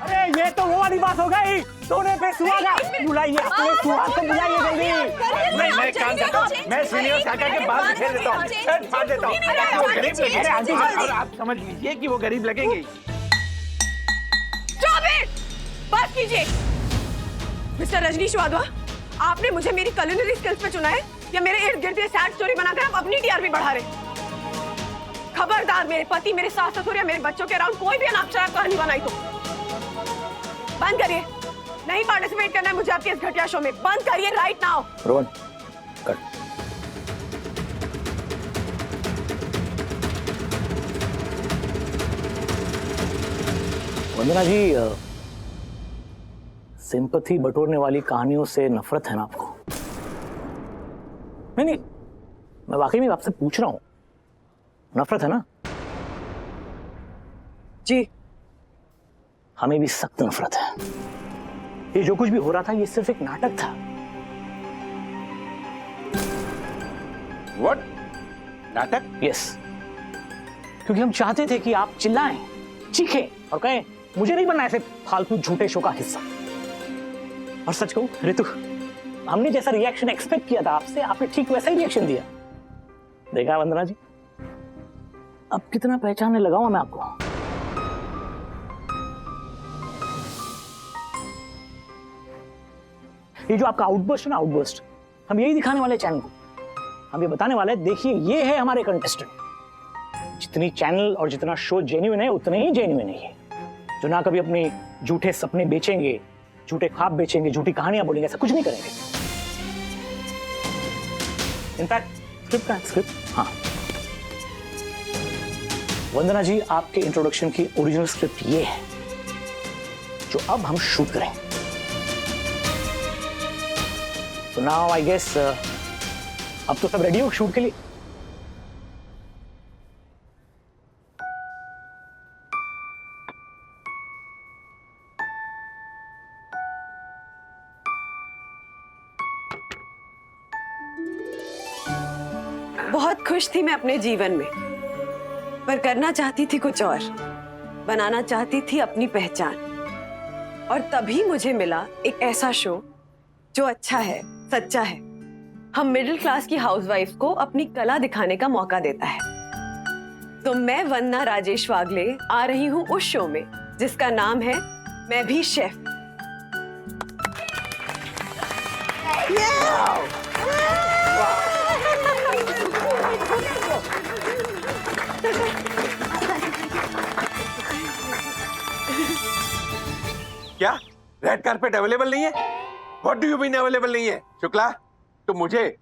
अरे ये तो वो वाली बात हो गई, सोने पे सुहागा। बुलाइए अपने सुहाग को, बुलाइए जल्दी। मैं काम करता हूँ, मैं श्रीनिवास काका के बाल बिखेर देता हूँ, शर्ट फाड़ देता हूँ, ताकि वो गरीब लगेंगे। और आप समझ लीजिए कि वो गरीब लगेंगे। बात कीजिए मिस्टर रजनीश वाधवा, आपने मुझे मेरी कुलिनरी स्किल्स पे चुना है या मेरे इर्द गिर्द सैड स्टोरी बनाकर आप अपनी टीआरपी बढ़ा रहे? खबरदार, मेरे पति, मेरे सास ससुर या मेरे बच्चों के अराउंड कोई भी अनापशराब कहानी बनाई तो बंद करिए। नहीं पार्टिसिपेट करना है मुझे आपके इस घटिया शो में, बंद करिए राइट नाउ। रोहन, कर। वंदना जी, सिंपैथी बटोरने वाली कहानियों से नफरत है ना आपको? नहीं, मैं वाकई में आपसे पूछ रहा हूं, नफरत है ना? जी, हमें भी सख्त नफरत है। ये जो कुछ भी हो रहा था, ये सिर्फ एक नाटक था। What? नाटक? यस, क्योंकि हम चाहते थे कि आप चिल्लाएं, चीखें और कहें मुझे नहीं बनना ऐसे फालतू झूठे शो का हिस्सा। और सच कहूं ऋतु, हमने जैसा रिएक्शन एक्सपेक्ट किया था आपसे, आपने ठीक वैसा ही रिएक्शन दिया। देखा वंदना जी, अब कितना पहचानने लगा हूं मैं आपको। ये जो आपका आउटबर्स्ट है ना, आउटबर्स्ट, हम यही दिखाने वाले चैनल को। हम ये बताने वाले हैं, देखिए ये है हमारे कंटेस्टेंट। जितनी चैनल और जितना शो जेन्युइन है उतने ही जेन्युइन है ये, जो ना कभी अपने झूठे सपने बेचेंगे, झूठे ख्वाब बेचेंगे, झूठी कहानियां बोलेंगे, ऐसा कुछ नहीं करेंगे। इनफैक्ट स्क्रिप्ट, हाँ वंदना जी, आपके इंट्रोडक्शन की ओरिजिनल स्क्रिप्ट ये है जो अब हम शूट करेंगे। तो नाउ आई गेस अब तो सब रेडी हो शूट के लिए। बहुत खुश थी मैं अपने जीवन में, पर करना चाहती थी कुछ और, बनाना चाहती थी अपनी पहचान। और तभी मुझे मिला एक ऐसा शो जो अच्छा है, सच्चा है, हम मिडिल क्लास की हाउसवाइफ को अपनी कला दिखाने का मौका देता है। तो मैं वंदना राजेश वागले आ रही हूं उस शो में जिसका नाम है मैं भी शेफ। क्या रेड कारपेट अवेलेबल नहीं है? What do you mean available नहीं है? शुक्ला, तो मुझे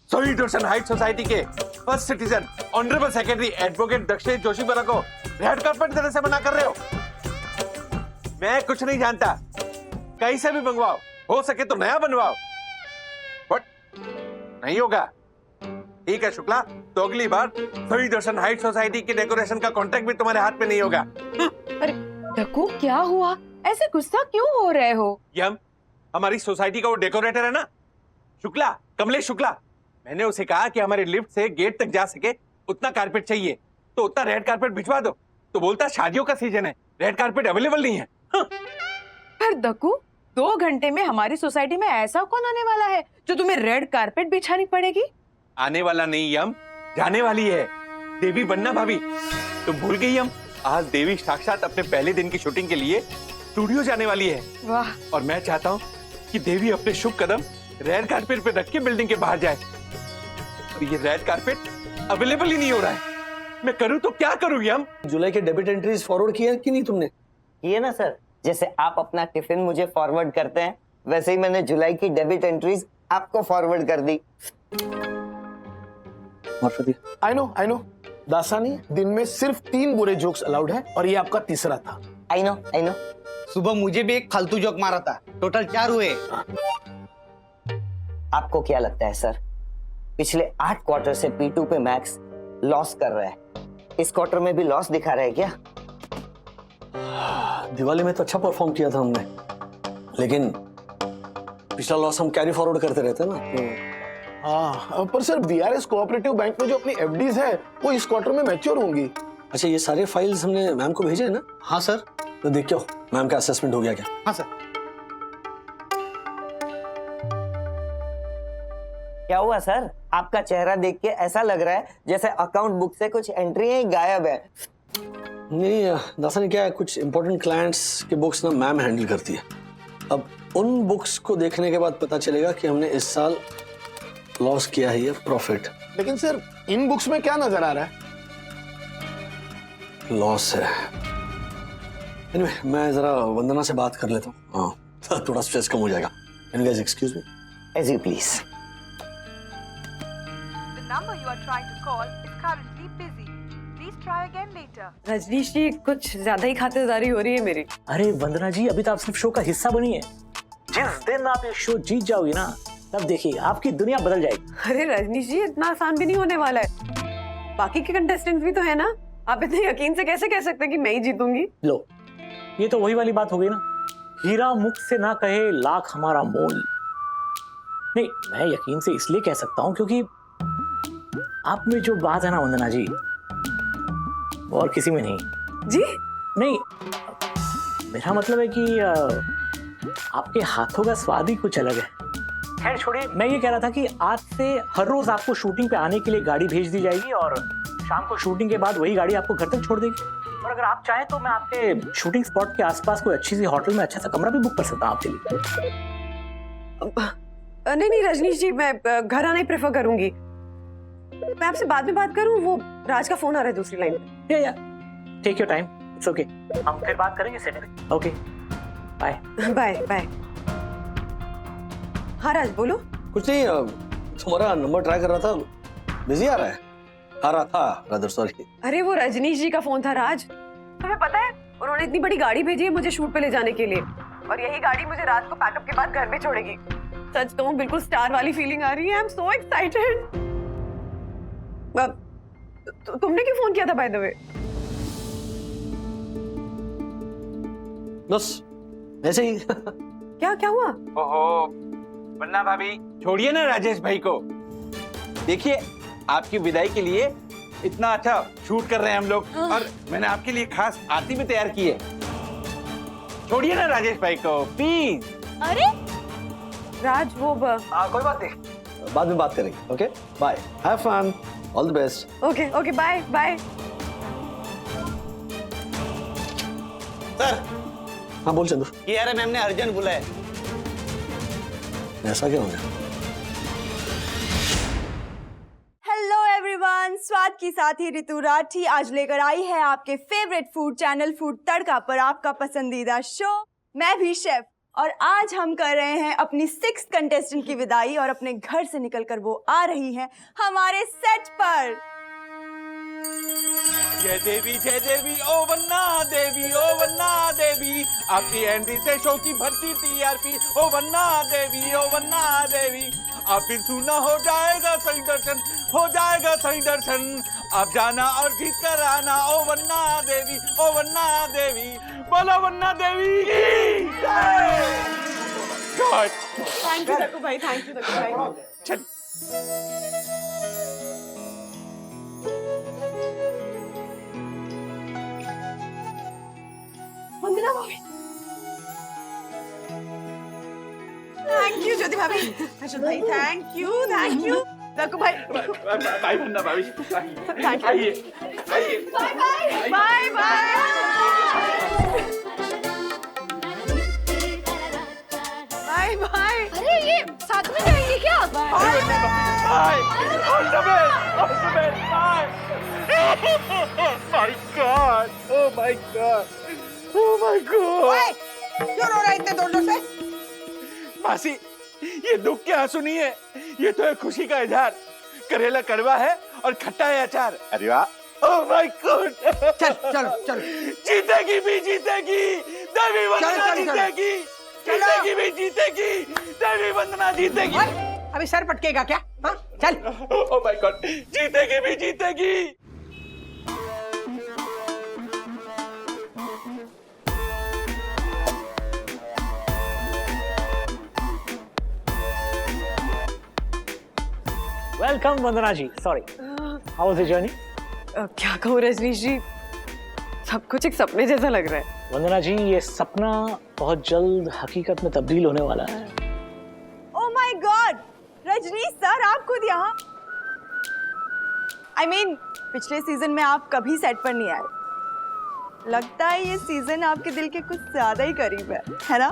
सोई दर्शन हाइट सोसाइटी के first citizen honourable secretary advocate दक्षिण जोशी बरा को रेड कारपेट देने से मना कर रहे हो? मैं कुछ नहीं जानता, कहीं से भी मंगवाओ, हो सके तो नया बनवाओ। व्हाट? नहीं होगा। ठीक है शुक्ला, तो अगली बार सोई दर्शन हाइट सोसाइटी के डेकोरेशन का कॉन्ट्रैक्ट भी तुम्हारे हाथ में नहीं होगा। अरे डक्कू, क्या हुआ? ऐसे गुस्सा क्यों हो रहे हो? यम, हमारी सोसाइटी का वो डेकोरेटर है ना शुक्ला, कमलेश शुक्ला, मैंने उसे कहा कि हमारे लिफ्ट से गेट तक जा सके उतना कारपेट चाहिए, तो उतना रेड कारपेट भिजवा दो। तो बोलता शादियों का सीजन है, रेड कारपेट अवेलेबल नहीं है। पर डक्कू, 2 घंटे में हमारी सोसाइटी में ऐसा कौन आने वाला है जो तुम्हें रेड कारपेट बिछानी पड़ेगी? आने वाला नहीं यम, जाने वाली है देवी बन्ना भाभी। तुम भूल गई यम, आज देवी साक्षात अपने पहले दिन की शूटिंग के लिए स्टूडियो जाने वाली है। वाह। और मैं चाहता हूँ कि देवी अपने शुभ कदम रेड कारपेट पे रख के बिल्डिंग के बाहर जाए। और ये रेड कारपेट अवेलेबल ही नहीं हो रहा है, मैं करूँ तो क्या करूँ यम? जुलाई के डेबिट एंट्रीज फॉरवर्ड किए कि नहीं तुमने? किए ना सर, जैसे आप अपना टिफिन मुझे फॉरवर्ड करते हैं वैसे ही मैंने जुलाई की डेबिट एंट्रीज आपको फॉरवर्ड कर दी। आई नो दासानी, दिन में सिर्फ 3 बुरे जोक्स अलाउड है और ये आपका तीसरा था। आई नो सुबह मुझे भी एक फालतू जोक मारा था, टोटल 4 हुए। आपको क्या लगता है सर, पिछले 8 क्वार्टर से P2 पे मैक्स लॉस कर रहा है, इस क्वार्टर में भी लॉस दिखा रहा है क्या? दिवाली में तो अच्छा परफॉर्म किया था हमने, लेकिन पिछला लॉस हम कैरी फॉरवर्ड करते रहते हैं ना। हाँ, पर सर बीआरएस कोऑपरेटिव बैंक में जो अपनी एफडीज है वो इस क्वार्टर में मैच्योर होंगी। अच्छा, ये सारे फाइल्स हमने मैम को भेजे हैं ना? हाँ सर। तो देख के मैम का असेसमेंट हो गया क्या? हाँ सर। क्या हुआ सर, आपका चेहरा देख के ऐसा लग रहा है जैसे अकाउंट बुक से कुछ एंट्री ही गायब है। नहीं दासानी, क्या है, कुछ इंपॉर्टेंट क्लाइंट्स की बुक्स ना मैम हैंडल करती है। अब उन बुक्स को देखने के बाद पता चलेगा कि हमने इस साल लॉस किया है या प्रॉफिट। लेकिन सर इन बुक्स में क्या नजर आ रहा है? लॉस है। Anyway, मैं जरा वंदना से बात कर लेता हूँ, हाँ थोड़ा स्ट्रेस कम हो जाएगा। Can you guys excuse me? As you please. The number you are trying to call is currently busy. Please try again later. Rajneesh जी, कुछ ज्यादा ही खातिरदारी हो रही है मेरी। अरे वंदना जी, अभी तो आप सिर्फ शो का हिस्सा बनी है। जिस दिन आप ये शो जीत जाओगी ना, तब देखिए आपकी दुनिया बदल जाएगी। अरे रजनीश जी, इतना आसान भी नहीं होने वाला है, बाकी के कंटेस्टेंट्स भी तो है ना। आप इतने यकीन से कैसे कह सकते हैं कि मैं ही जीतूंगी? लो, ये तो वही वाली बात हो गई ना, हीरा मुख से ना कहे लाख हमारा मोल। नहीं, मैं यकीन से इसलिए कह सकता हूं क्योंकि आप में जो बात है ना वंदना जी, वो और किसी में नहीं। जी नहीं, मेरा मतलब है कि आपके हाथों का स्वाद ही कुछ अलग है। खैर छोड़िए, मैं ये कह रहा था कि आज से हर रोज आपको शूटिंग पे आने के लिए गाड़ी भेज दी जाएगी और शाम को शूटिंग के बाद वही गाड़ी आपको घर तक छोड़ देगी। और अगर आप चाहें तो मैं आपके शूटिंग स्पॉट के आसपास कोई अच्छी सी होटल में अच्छा सा कमरा भी बुक कर सकता हूँ आपके लिए। नहीं नहीं रजनीश जी, मैं घर आना ही प्रेफर करूंगी। मैं आपसे बाद में बात करूं, वो राज का फोन आ रहा है दूसरी लाइन पे। या take your time, it's okay, हम फिर बात करेंगे सेट। Okay bye bye bye. हाँ राज बोलो। कुछ नहीं, तुम्हारा नंबर ट्राई कर रहा था, बिजी आ रहा था रादर, सॉरी। अरे वो रजनीश जी का फोन था राज। तुम्हें पता है उन्होंने इतनी बड़ी गाड़ी भेजी है मुझे शूट पे ले जाने के लिए, और यही गाड़ी मुझे रात को पैकअप के बाद घर में छोड़ेगी। सच कहूं बिल्कुल स्टार वाली फीलिंग आ रही है। I am so excited. तुमने क्यों फोन किया था बाय द वे? बस ऐसे ही। क्या क्या हुआ? ओहो वन्ना भाभी, छोड़िए ना राजेश भाई को। देखिए आपकी विदाई के लिए इतना अच्छा शूट कर रहे हैं हम लोग, और मैंने आपके लिए खास आरती भी तैयार की है। छोड़िए ना राजेश भाई को प्लीज। अरे राज वो कोई बात नहीं, बाद में बात करेंगे। Okay bye, have fun, all the best. Okay okay bye bye. Sir हाँ बोल चंदू। कियारा मैम ने अर्जेंट बुलाया। ऐसा क्या हो गया? हेलो एवरीवन, स्वाद की साथी ऋतु राठी आज लेकर आई है आपके फेवरेट फूड चैनल फूड तड़का पर आपका पसंदीदा शो मैं भी शेफ। और आज हम कर रहे हैं अपनी 6th कंटेस्टेंट की विदाई, और अपने घर से निकलकर वो आ रही हैं हमारे सेट पर। जय देवी ओ वन्ना देवी, आपकी एंट्री से शो की भरती टीआरपी। ओ वन्ना देवी, आप फिर सुना हो जाएगा सही दर्शन, हो जाएगा सही दर्शन। आप जाना और जीत कर आना। ओ वन्ना देवी, बोलो वन्ना देवी की जय। गॉड थैंक यू दक्कू भाई, थैंक यू दक्कू भाई। चल वंदना भाभी, थैंक यू ज्योति भाभी, अशोक भाई थैंक यू दक्कू भाई, बाय वन्ना भाभी, थैंक यू। आइए bye bye bye bye bye. अरे ये साथ में जाएंगे क्या? Bye all the best bye. My god क्यों रो रहे इतने जोरों से? मासी, ये दुख के आंसू नहीं है, ये तो है खुशी का इजहार। करेला कड़वा है और खट्टा है अचार। अरे वाह, ओह माय गॉड। चलो जीतेगी भी जीतेगी देवी वंदना, जीतेगी भी जीतेगी देवी वंदना, जीतेगी। अभी सर पटकेगा क्या? हाँ चल। ओह माय गॉड, जीतेगी भी जीतेगी। Welcome Vandana ji, sorry how was the journey? क्या कहूँ रजनीश जी, सब कुछ एक सपने जैसा लग रहा है। वंदना जी ये सपना बहुत जल्द हकीकत में तब्दील होने वाला है। Oh my god, Rajnish sir आप खुद यहाँ। I mean, पिछले सीजन में आप कभी सेट पर नहीं आए। लगता है ये सीजन आपके दिल के कुछ ज्यादा ही करीब है ना?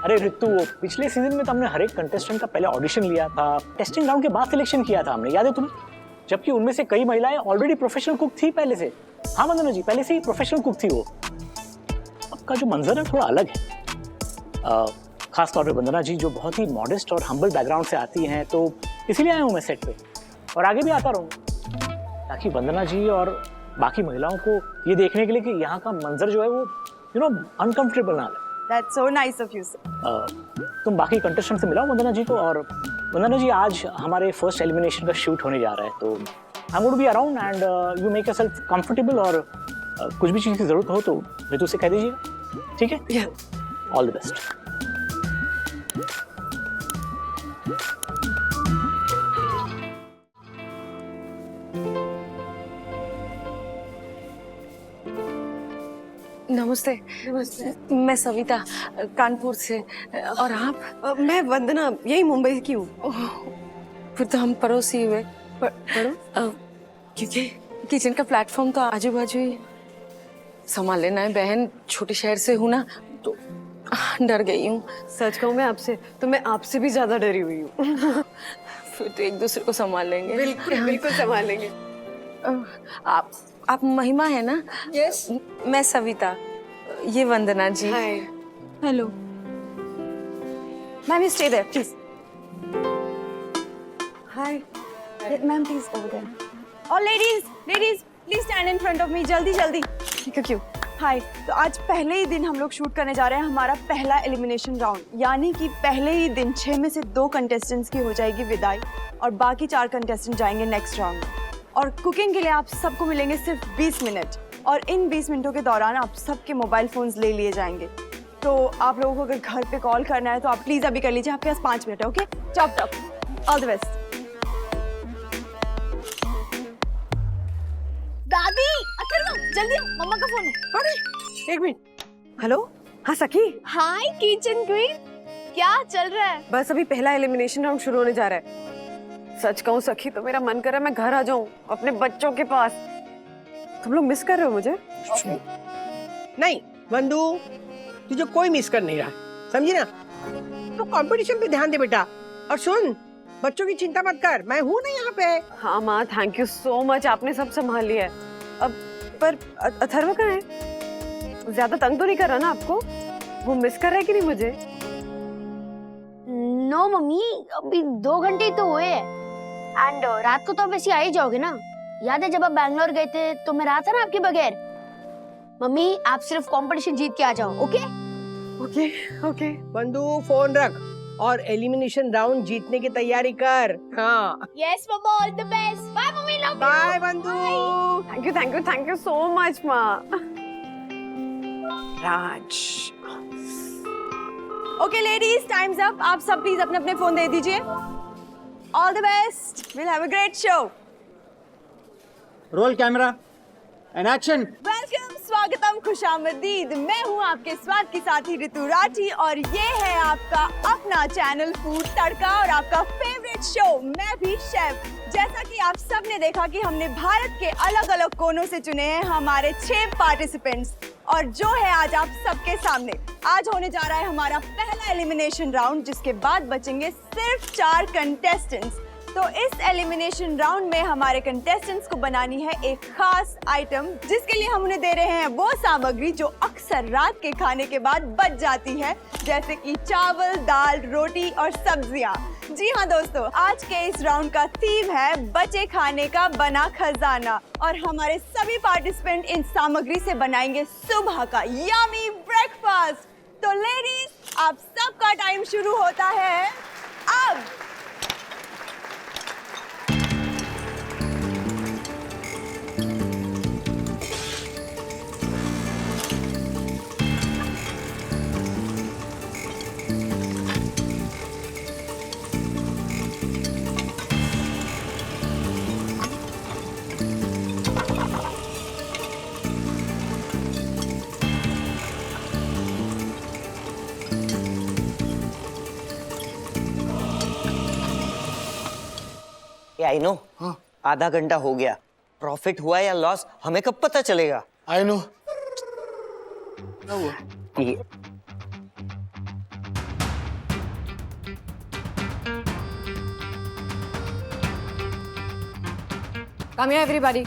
अरे ऋतु, पिछले सीजन में तो हमने हर एक कंटेस्टेंट का पहले ऑडिशन लिया था, टेस्टिंग राउंड के बाद सिलेक्शन किया था हमने, याद है तुम्हें? जबकि उनमें से कई महिलाएं ऑलरेडी प्रोफेशनल कुक थी पहले से। हाँ वंदना जी, पहले से ही प्रोफेशनल कुक थी वो। अब का जो मंजर है थोड़ा अलग है। खास तौर पे वंदना जी जो बहुत ही मॉडेस्ट और हम्बल बैकग्राउंड से आती हैं, तो इसीलिए आया हूँ मैं सेट पे, और आगे भी आता रहूँगा, ताकि वंदना जी और बाकी महिलाओं को ये देखने के लिए कि यहाँ का मंजर जो है वो अनकंफर्टेबल ना लगे। That's so nice of you, sir. तुम बाकी कंटेस्टेंट से मिलाओ वंदना जी को। और वंदना जी आज हमारे फर्स्ट एलिमिनेशन का शूट होने जा रहा है, तो I would be around and you make yourself comfortable, और कुछ भी चीज़ की जरूरत हो तो ऋतु से कह दीजिएगा, ठीक है? All the best. नमस्ते। नमस्ते, मैं सविता कानपुर से। और आप? मैं वंदना, यही मुंबई की हूँ। फिर तो हम पड़ोसी हुए। क्योंकि किचन का प्लेटफॉर्म तो आजू बाजू ही संभाल लेना है बहन, छोटे शहर से हूँ ना, तो डर गई हूँ। सच कहूँ मैं आपसे तो मैं आपसे भी ज्यादा डरी हुई हूँ। फिर तो एक दूसरे को संभाल लेंगे। बिल्कुल बिल्कुल संभाल लेंगे। आप महिमा है ना? यस। मैं सविता, ये Vandana ji. Hi. Hello. Ma'am, stay there please. Hi ma'am please over there. और ladies please stand in front of me, जल्दी जल्दी। क्यों? हाय, तो आज पहले ही दिन हम लोग शूट करने जा रहे हैं हमारा पहला एलिमिनेशन राउंड, यानी कि पहले ही दिन 6 में से 2 कंटेस्टेंट्स की हो जाएगी विदाई और बाकी 4 कंटेस्टेंट जाएंगे नेक्स्ट राउंड में। और कुकिंग के लिए आप सबको मिलेंगे सिर्फ 20 मिनट और इन 20 मिनटों के दौरान आप सबके मोबाइल फोन्स ले लिए जाएंगे। तो आप लोगों को अगर घर पे कॉल करना है तो आप प्लीज अभी कर लीजिए, आपके पास 5 मिनट है। Okay, chop all the best. दादी, अथर्व, जल्दी मम्मा का फोन है। अरे एक मिनट। हेलो, हाँ सखी। हाय किचन क्वीन, क्या चल रहा है? बस अभी पहला एलिमिनेशन राउंड शुरू होने जा रहा है। सच कहूँ सखी तो मेरा मन कर रहा है मैं घर आ जाऊं अपने बच्चों के पास। तुम लोग मिस कर रहे हो मुझे? नहीं बंधु, तुझे कोई मिस कर नहीं रहा, समझी ना? तो कंपटीशन पे ध्यान दे बेटा। और सुन, बच्चों की चिंता मत कर, मैं हूँ ना यहाँ पे। हाँ माँ, थैंक यू सो मच, आपने सब संभाल लिया है। अब पर अथर्व कहाँ है? ज्यादा तंग तो नहीं कर रहा ना आपको? वो मिस कर रहा है कि नहीं मुझे? नो मम्मी, अभी 2 घंटे ही तो हुए हैं। एंड रात को तो आप वैसे आ ही जाओगे ना? याद है जब आप बैंगलोर गए थे तो मैं रहा था ना आपके बगैर? मम्मी, आप सिर्फ कंपटीशन जीत के आ जाओ। Okay okay okay. बंधु फोन रख और एलिमिनेशन राउंड जीतने की तैयारी कर। हाँ। Yes mama, all the best. Bye mummy, love you. Bye बंधु। थैंक यू सो मच माँ। Raj. Okay ladies, time's up. आप सब प्लीज अपने अपने फोन दे दीजिए। All the best, will have a great show. Roll camera and action. Welcome, स्वागतम, खुशामदीद। मैं हूँ आपके स्वाद की साथी ऋतु राठी और ये है आपका अपना चैनल फूड तड़का और आपका फेवरेट शो मैं भी शेफ। जैसा कि आप सब ने देखा कि हमने भारत के अलग अलग कोनों से चुने हैं हमारे 6 पार्टिसिपेंट्स और जो है आज आप सबके सामने। आज होने जा रहा है हमारा पहला एलिमिनेशन राउंड, जिसके बाद बचेंगे सिर्फ 4 कंटेस्टेंट्स। तो इस एलिमिनेशन राउंड में हमारे कंटेस्टेंट्स को बनानी है एक खास आइटम, जिसके लिए हम उन्हें दे रहे हैं वो सामग्री जो अक्सर रात के खाने के बाद बच जाती है, जैसे कि चावल, दाल, रोटी और सब्जियां। जी हाँ दोस्तों, आज के इस राउंड का थीम है बचे खाने का बना खजाना और हमारे सभी पार्टिसिपेंट इन सामग्री से बनाएंगे सुबह का यमी ब्रेकफास्ट। तो लेडीज, आप सबका टाइम शुरू होता है अब। I know. आधा घंटा हो गया, प्रॉफिट हुआ या लॉस हमें कब पता चलेगा? I know. Come here everybody.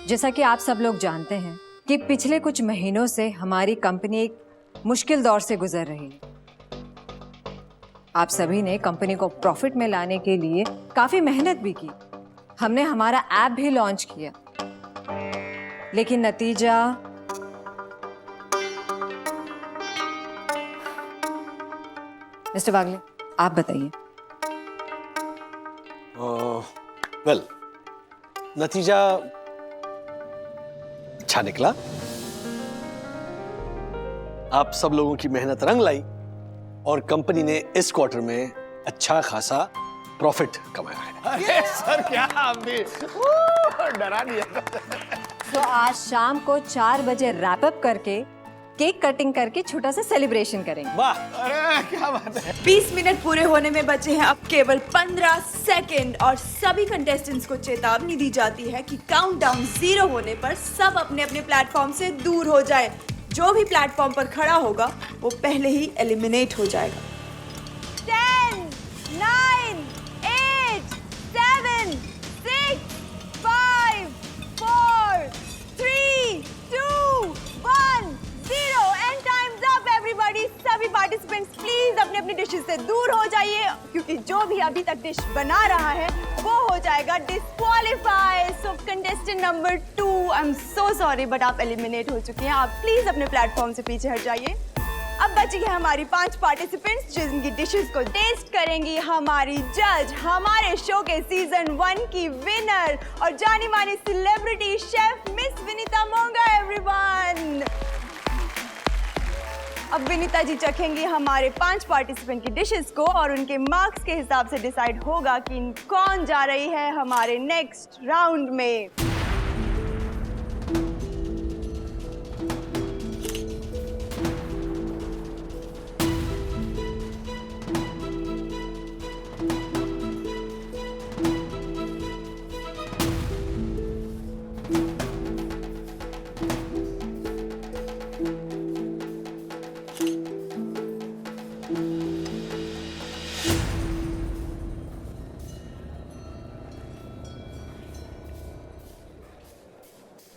जैसा कि आप सब लोग जानते हैं कि पिछले कुछ महीनों से हमारी कंपनी एक मुश्किल दौर से गुजर रही है। आप सभी ने कंपनी को प्रॉफिट में लाने के लिए काफी मेहनत भी की। हमने हमारा ऐप भी लॉन्च किया, लेकिन नतीजा मिस्टर बागले, आप बताइए। वेल, नतीजा अच्छा निकला। आप सब लोगों की मेहनत रंग लाई और कंपनी ने इस क्वार्टर में अच्छा खासा प्रॉफिट कमाया है। अरे सर, क्या आप भी डरा दिया। तो आज शाम को 4 बजे रैप अप करके केक कटिंग करके छोटा सा सेलिब्रेशन करेंगे। वाह, अरे क्या बात है। 20 मिनट पूरे होने में बचे हैं अब केवल 15 सेकंड और सभी कंटेस्टेंट्स को चेतावनी दी जाती है कि काउंटडाउन 0 होने पर सब अपने अपने प्लेटफॉर्म से दूर हो जाए। जो भी प्लेटफॉर्म पर खड़ा होगा वो पहले ही एलिमिनेट हो जाएगा। 10, 9, 8, 7, 6, 5, 4, 3, 2, 1, 0 एंड टाइम्स अप एवरीबॉडी। सभी पार्टिसिपेंट्स प्लीज अपने अपनी डिशेस से दूर हो जाइए क्योंकि जो भी अभी तक डिश बना रहा है वो हो जाएगा disqualify. So contestant number 2, I am so sorry but आप एलिमिनेट हो चुके हैं। आप प्लीज अपने प्लेटफॉर्म से पीछे हट जाइए। अब बची है हमारी 5 पार्टिसिपेंट्स जिनकी डिशेस को टेस्ट करेंगी हमारी जज, हमारे शो के सीजन 1 की विनर और जानी मानी सेलिब्रिटी शेफ मिस विनीता मोंगा एवरीवन। अब विनीता जी चखेंगी हमारे 5 पार्टिसिपेंट की डिशेस को और उनके मार्क्स के हिसाब से डिसाइड होगा कि कौन जा रही है हमारे नेक्स्ट राउंड में।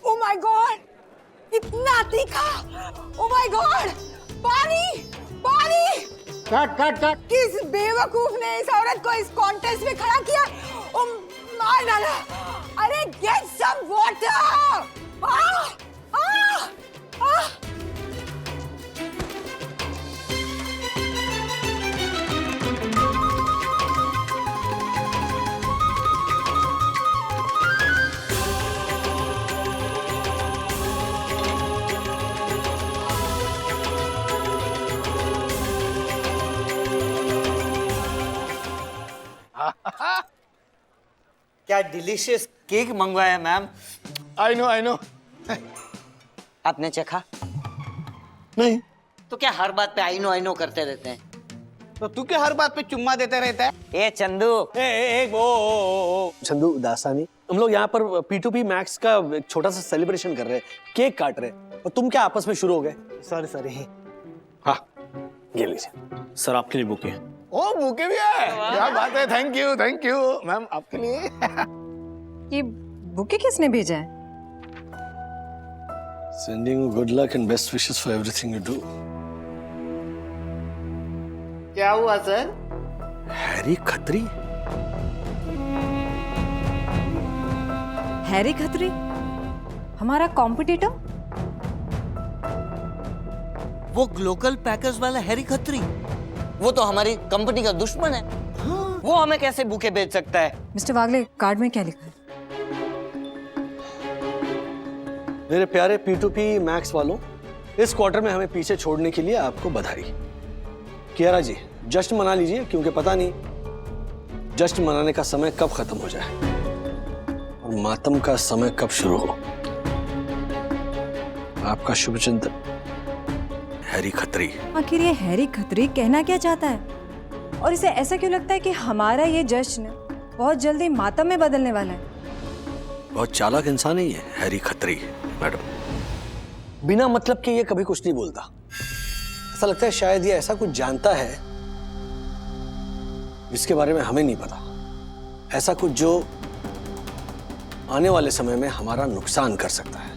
Oh my God! इतना तीखा! Oh my God! पानी! पानी! Cut cut cut. किस बेवकूफ ने इस औरत को इस कॉन्टेस्ट में खड़ा किया? मार डाला! अरे get some water! क्या डिलीशियस केक मंगवाया मैम। I know. आपने चखा? नहीं। तो क्या हर बात पे आई नो करते रहते हैं? तो तू क्या हर बात पे चुम्मा देते रहता है? ए चंदू, चंदू दासानी, हम लोग यहाँ पर P2P मैक्स का एक छोटा सा सेलिब्रेशन कर रहे हैं, केक काट रहे हैं, और तुम क्या आपस में शुरू हो गए? सॉरी। हाँ, ये लीजिए सर, आपके लिए बुके हैं। ओ बुके भी है, क्या बात है। थैंक यू मैम, आपके लिए। ये बुके किसने भेजा है? Sending you good luck and best wishes for everything you do. क्या हुआ sir? Harry Khatri? Harry Khatri? हमारा कॉम्पिटिटर? वो ग्लोबल पैकेज वाला हैरी खत्री, वो तो हमारी कंपनी का दुश्मन है। वो हमें कैसे बुके बेच सकता है? मिस्टर वागले, कार्ड में क्या लिखा है? मेरे प्यारे P2P मैक्स वालों, इस क्वार्टर में हमें पीछे छोड़ने के लिए आपको बधाई। कियारा जी, जश्न मना लीजिए, क्योंकि पता नहीं जश्न मनाने का समय कब खत्म हो जाए और मातम का समय कब शुरू हो। आपका शुभ चिंतन, हैरी खत्री। आखिर ये हैरी खत्री कहना क्या चाहता है? और इसे ऐसा क्यों लगता है कि हमारा ये जश्न बहुत जल्दी मातम में बदलने वाला है? बहुत चालाक इंसान है ये हैरी खत्री मैडम। बिना मतलब के ये कभी कुछ नहीं बोलता। ऐसा लगता है शायद ये ऐसा कुछ जानता है जिसके बारे में हमें नहीं पता, ऐसा कुछ जो आने वाले समय में हमारा नुकसान कर सकता है।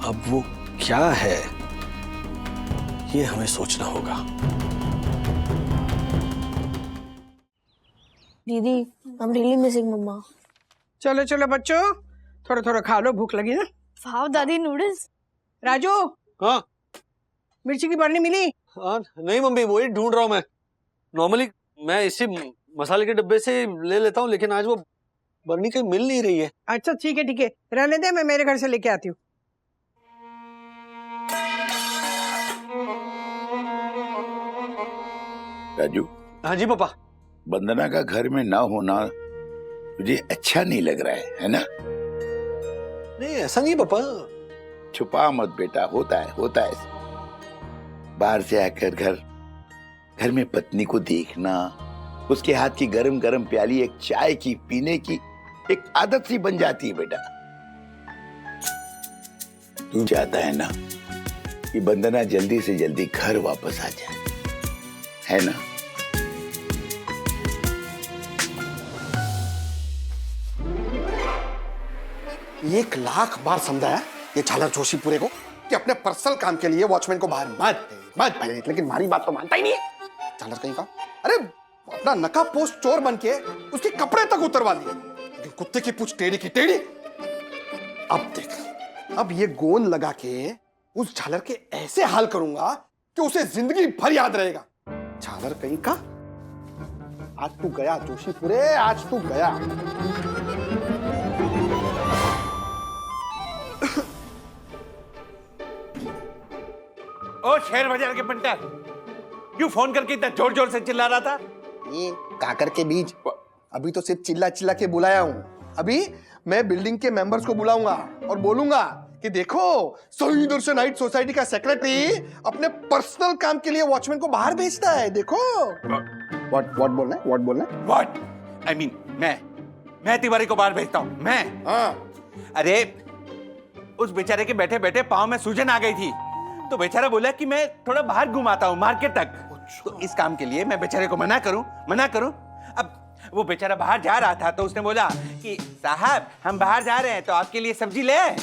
अब वो क्या है, ये हमें सोचना होगा। दीदी, I'm really missing मम्मा। चलो चलो बच्चों, थोड़ा थोड़ा खा लो, भूख लगी ना। वाह दादी, नूडल्स। राजू, हाँ मिर्ची की बरनी मिली? हाँ नहीं मम्मी, वही ढूंढ रहा हूँ मैं। नॉर्मली मैं इसी मसाले के डब्बे से ले लेता हूँ, लेकिन आज वो बरनी कहीं मिल नहीं रही है। अच्छा ठीक है, रहने दे, मैं मेरे घर से लेके आती हूँ। राजू। हाँ जी पापा। वंदना का घर में ना होना मुझे अच्छा नहीं लग रहा है ना? नहीं ऐसा नहीं पापा, छुपा मत बेटा, होता है। बाहर से आकर घर में पत्नी को देखना, उसके हाथ की गरम गरम प्याली एक चाय की पीने की एक आदत सी बन जाती है बेटा। तू चाहता है ना कि वंदना जल्दी से जल्दी घर वापस आ जाए, है ना? एक लाख बार समझाया ये झालर जोशीपुरे को कि अपने पर्सनल काम के लिए वॉचमैन को बाहर मत भेज, लेकिन हमारी बात तो मानता ही नहीं है झालर कहीं का। अरे अपना नकाब पोस्ट चोर बन के उसके कपड़े तक उतरवा दिए, लेकिन कुत्ते की पूछ टेढ़ी की टेढ़ी। अब देख, अब ये गोंद लगा के उस झालर के ऐसे हाल करूंगा कि उसे जिंदगी भर याद रहेगा। झालर कहीं का, आज तू गया जोशीपुरे, आज तू गया। ओ शेयर बाजार के पंटर, क्यों फोन करके इतना जोर जोर से चिल्ला रहा था? ये काकर के बीज, अभी तो सिर्फ चिल्ला चिल्ला के बुलाया हूं। अभी मैं बिल्डिंग के मेंबर्स को बुलाऊंगा और बोलूंगा कि देखो सही दर्शन हाइट सोसाइटी का सेक्रेटरी अपने पर्सनल काम के लिए वॉचमैन को बाहर भेजता है। देखो व्हाट बोलना है, व्हाट बोलना है? व्हाट आई मीन, मैं तिवारी को बाहर भेजता हूं, मैं। हाँ, अरे उस बेचारे के बैठे बैठे पांव में सूजन आ गई थी, तो बेचारा बोला कि मैं थोड़ा बाहर घुमाता हूँ मार्केट तक। तो इस काम के लिए मैं बेचारे को मना करूं। अब वो बेचारा बाहर जा रहा था तो उसने बोला कि साहब हम बाहर जा रहे हैं तो आपके लिए सब्जी ले आए।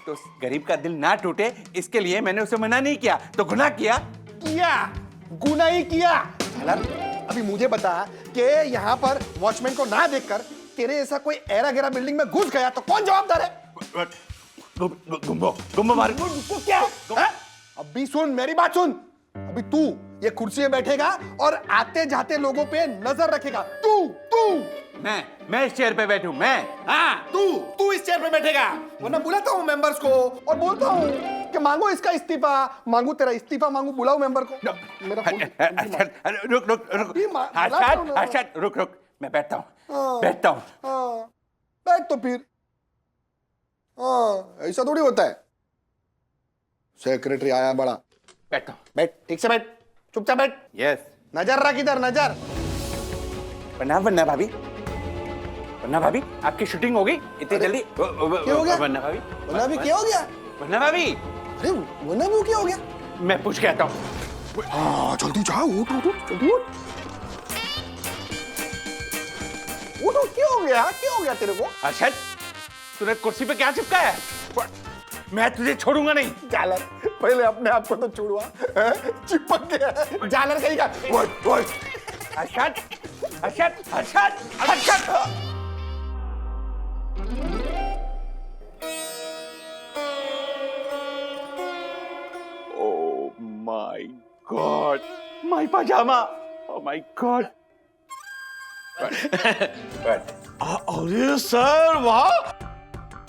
तो उस गरीब का दिल ना टूटे इसके लिए मैंने उसे मना नहीं किया, तो गुनाह किया। गुनाह ही किया। अभी मुझे बता कि यहाँ पर वॉचमैन को ना देखकर तेरे ऐसा कोई एरा गेरा बिल्डिंग में घुस गया तो कौन जवाबदार है? गुम्बो मार क्या? अभी सुन मेरी बात सुन, अभी तू ये कुर्सी में बैठेगा और आते जाते लोगों पे नजर रखेगा। तू मैं इस चेयर पे बैठूं, मैं। हाँ, तू इस चेयर पे बैठेगा, वरना बुलाता हूँ मेंबर्स को और बोलता हूँ कि मांगो इसका इस्तीफा, मांगू तेरा इस्तीफा, मांगू बुलाओ मेंबर को। मेरा रुक, मैं बैठता हूँ। बैठ तो फिर। ऐसा थोड़ी होता है। सेक्रेटरी आया बड़ा, बैठता हूँ। बैठ, ठीक से बैठ, चुपचाप बैठ। यस। नजर रख इधर, नजर। वन्ना भाभी आपकी शूटिंग हो गई इतनी जल्दी? क्या हो गया? वन्ना भाभी क्या हो गया? वन्ना भाभी, अरे वन्ना वो क्या हो गया? मैं पूछ के आता हूँ। हाँ जल्दी जाओ, उठ जल्दी उठ। क्या हो गया तेरे को? अरशद, तूने कुर्सी पे क्या चिपका है? मैं तुझे छोड़ूंगा नहीं। जालर, पहले अपने आप को तो छोड़वा, चिपक गया जालर कहीं का। Arshad. Oh my God, my pajama. Oh my God. अरे सर वाह,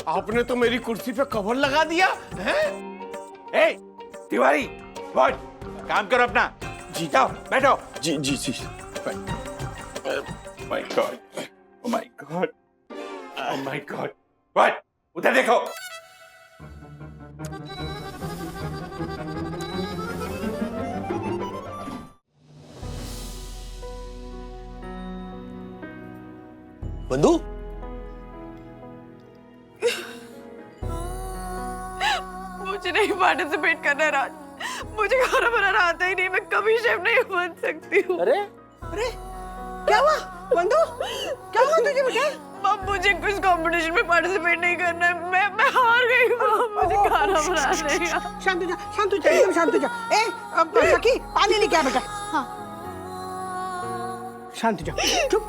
आपने तो मेरी कुर्सी पे कवर लगा दिया है। ए तिवारी, व्हाट? काम करो अपना। जी जाओ, बैठो। जी। My God. Oh my God. Oh my God. What? उधर देखो। बंधु, मुझे नहीं पार्टिसिपेट करना है राज, मुझे खाना बनाना आता ही नहीं, मैं कभी शेफ नहीं बन सकती हूँ। अरे क्या हुआ बंधु? क्या हुआ तुझे बेटा? मम, मुझे कुछ कंपटीशन में पार्टिसिपेट नहीं करना है, मैं हार गई मम, मुझे खाना बनाना नहीं आता। शांत हो जा, एकदम शांत हो जा। अब सखी पानी लेके आ बेटा। हाँ शांत हो जा, चुप।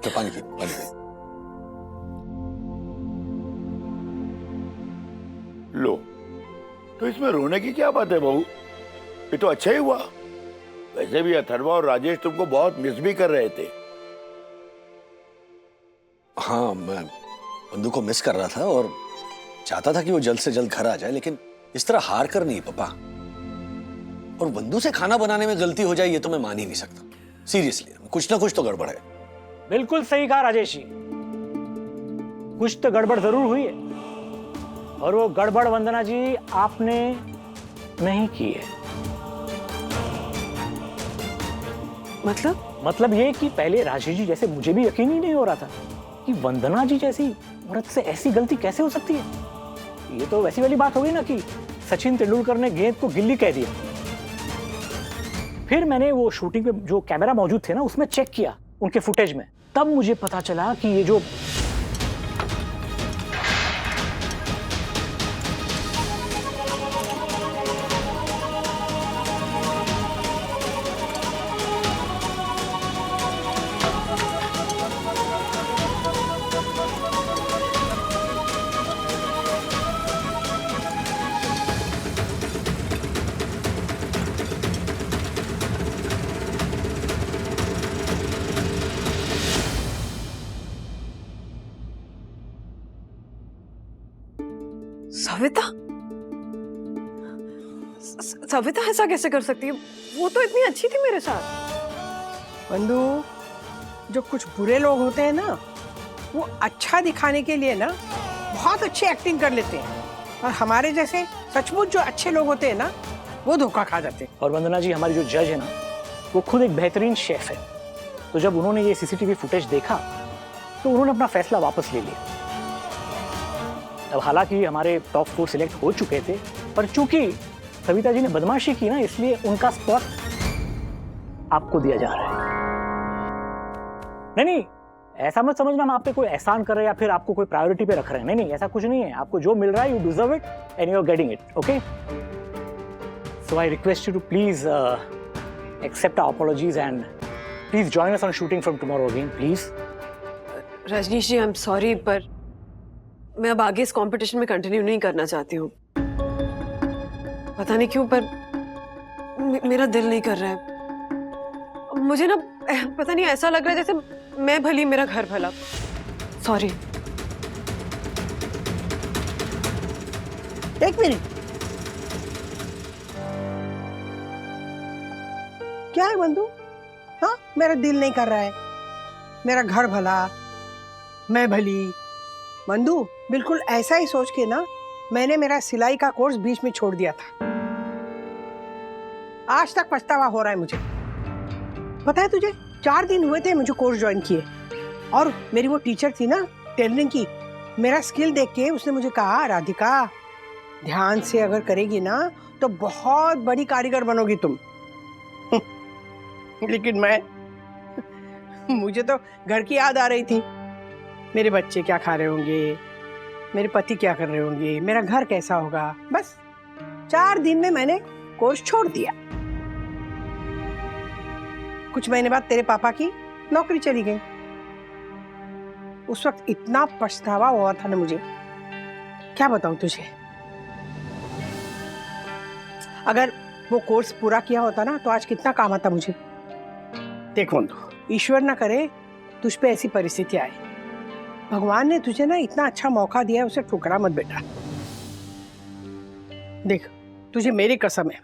तो पानी पी। लो, तो इसमें रोने की क्या बात है बहू? ये तो अच्छा ही हुआ। वैसे भी अथर्वा और राजेश तुमको बहुत मिस भी कर रहे थे। हाँ, मैं बंधु को मिस कर रहा था और चाहता था कि वो जल्द से जल्द घर आ जाए, लेकिन इस तरह हार कर नहीं पापा। और बंधु से खाना बनाने में गलती हो जाए ये तो मैं मान ही नहीं सकता। सीरियसली कुछ ना कुछ तो गड़बड़ है। बिल्कुल सही कहा राजेश जी, कुछ तो गड़बड़ जरूर हुई है, और वो गड़बड़ वंदना जी आपने नहीं की है। मतलब ये कि पहले राजेश जी जैसे मुझे भी यकीन ही नहीं हो रहा था कि वंदना जी जैसी औरत से ऐसी गलती कैसे हो सकती है। ये तो वैसी वाली बात हो गई ना कि सचिन तेंदुलकर ने गेंद को गिल्ली कह दिया। फिर मैंने वो शूटिंग पे जो कैमरा मौजूद थे ना उसमें चेक किया, उनके फुटेज में, तब मुझे पता चला कि ये जो सविता, सविता ऐसा कैसे कर सकती है? वो तो इतनी अच्छी थी मेरे साथ। बंधु, जो कुछ बुरे लोग होते हैं ना, वो अच्छा दिखाने के लिए ना बहुत अच्छी एक्टिंग कर लेते हैं, और हमारे जैसे सचमुच जो अच्छे लोग होते हैं ना, वो धोखा खा जाते हैं। और वंदना जी हमारी जो जज है ना, वो खुद एक बेहतरीन शेफ है, तो जब उन्होंने ये सीसीटीवी फुटेज देखा तो उन्होंने अपना फैसला वापस ले लिया। अब हालांकि हमारे टॉप 4 सिलेक्ट हो चुके थे, पर चूंकि सविता जी ने बदमाशी की ना, इसलिए उनका स्पॉट आपको दिया जा रहा है। नहीं, ऐसा मत समझना हम आप पे कोई एहसान कर रहे हैं या फिर आपको कोई प्रायोरिटी पे रख रहे हैं। नहीं, ऐसा कुछ नहीं है। आपको जो मिल रहा है, you deserve it and you are getting it. Okay, so I request you to please accept our apologies and please join us on shooting from tomorrow again, please. Rajnish ji, I am sorry, पर मैं अब आगे इस competition में continue नहीं करना चाहती हूँ। पता नहीं क्यों, पर मेरा दिल नहीं कर रहा है। मुझे ना पता नहीं, ऐसा लग रहा है जैसे मैं भली मेरा घर भला। सॉरी। एक मिनट, क्या है बंधु? हाँ, मेरा दिल नहीं कर रहा है, मेरा घर भला, मैं भली। बंधु, बिल्कुल ऐसा ही सोच के ना मैंने मेरा सिलाई का कोर्स बीच में छोड़ दिया था। आज तक पछतावा हो रहा है मुझे। पता है तुझे, 4 दिन हुए थे मुझे कोर्स ज्वाइन किए, और मेरी वो टीचर थी ना टेलरिंग की, मेरा स्किल देख के उसने मुझे कहा, राधिका ध्यान से अगर करेगी ना तो बहुत बड़ी कारीगर बनोगी तुम। लेकिन मुझे तो घर की याद आ रही थी। मेरे बच्चे क्या खा रहे होंगे, मेरे पति क्या कर रहे होंगे, मेरा घर कैसा होगा। बस 4 दिन में मैंने कोर्स छोड़ दिया। कुछ महीने बाद तेरे पापा की नौकरी चली गई। उस वक्त इतना पछतावा हुआ था ना मुझे, क्या बताऊं तुझे। अगर वो कोर्स पूरा किया होता ना तो आज कितना काम आता मुझे। देख बंधु, ईश्वर ना करे तुझ पे ऐसी परिस्थिति आए। भगवान ने तुझे ना इतना अच्छा मौका दिया है, उसे ठुकरा मत बेटा। देख, तुझे मेरी कसम है,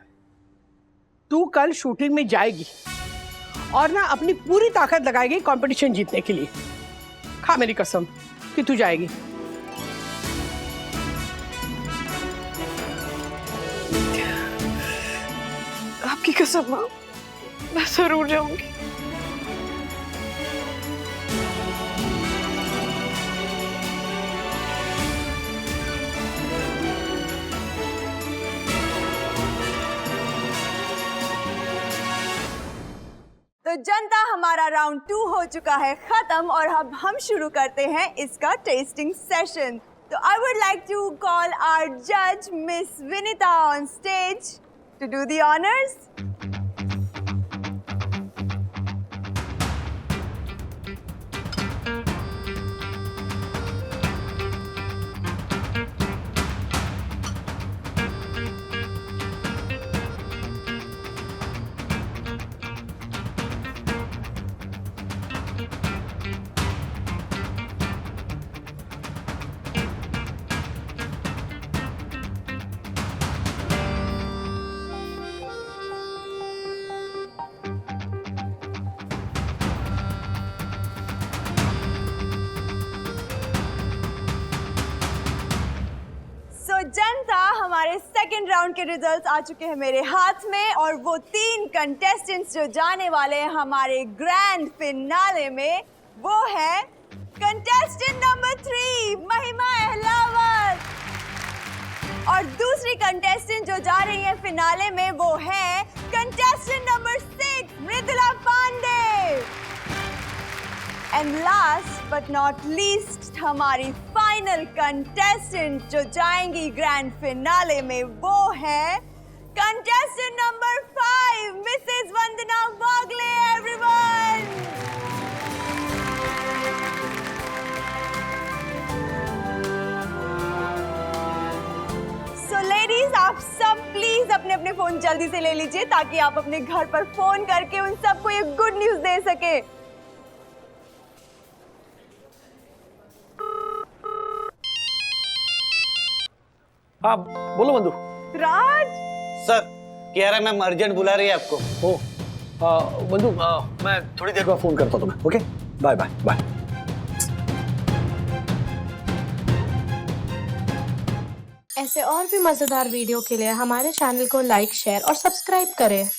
तू कल शूटिंग में जाएगी और ना अपनी पूरी ताकत लगाएगी कंपटीशन जीतने के लिए। खा मेरी कसम कि तू जाएगी। आपकी कसम माँ, मैं जरूर जाऊंगी। तो जनता, हमारा राउंड 2 हो चुका है खत्म, और अब हम शुरू करते हैं इसका टेस्टिंग सेशन। तो I would like to call our जज miss Vinita on stage to do the honours. Second round के रिजल्ट्स आ चुके हैं मेरे हाथ में और वो 3 कंटेस्टेंट्स जो जाने वाले हैं हमारे ग्रैंड फिनाले में वो है कंटेस्टेंट नंबर 3 महिमा अहलावत और दूसरी कंटेस्टेंट जो जा रही है फिनाले में वो है contestant number 6 Mridula Pandey. And last but not least हमारी फाइनल कंटेस्टेंट जो जाएंगी ग्रैंड फिनाले में वो है contestant number 5 Mrs Vandana Wagle. Everyone ladies आप सब प्लीज अपने अपने फोन जल्दी से ले लीजिए ताकि आप अपने घर पर फोन करके उन सबको ये गुड न्यूज दे सके। हाँ बोलो बंधु। राज सर कह रहा है मैम अर्जेंट बुला रही है आपको। ओ बंधु मैं थोड़ी देर बाद फोन करता हूँ तुम्हें। Okay bye bye bye. ऐसे और भी मजेदार वीडियो के लिए हमारे चैनल को लाइक, शेयर और सब्सक्राइब करें।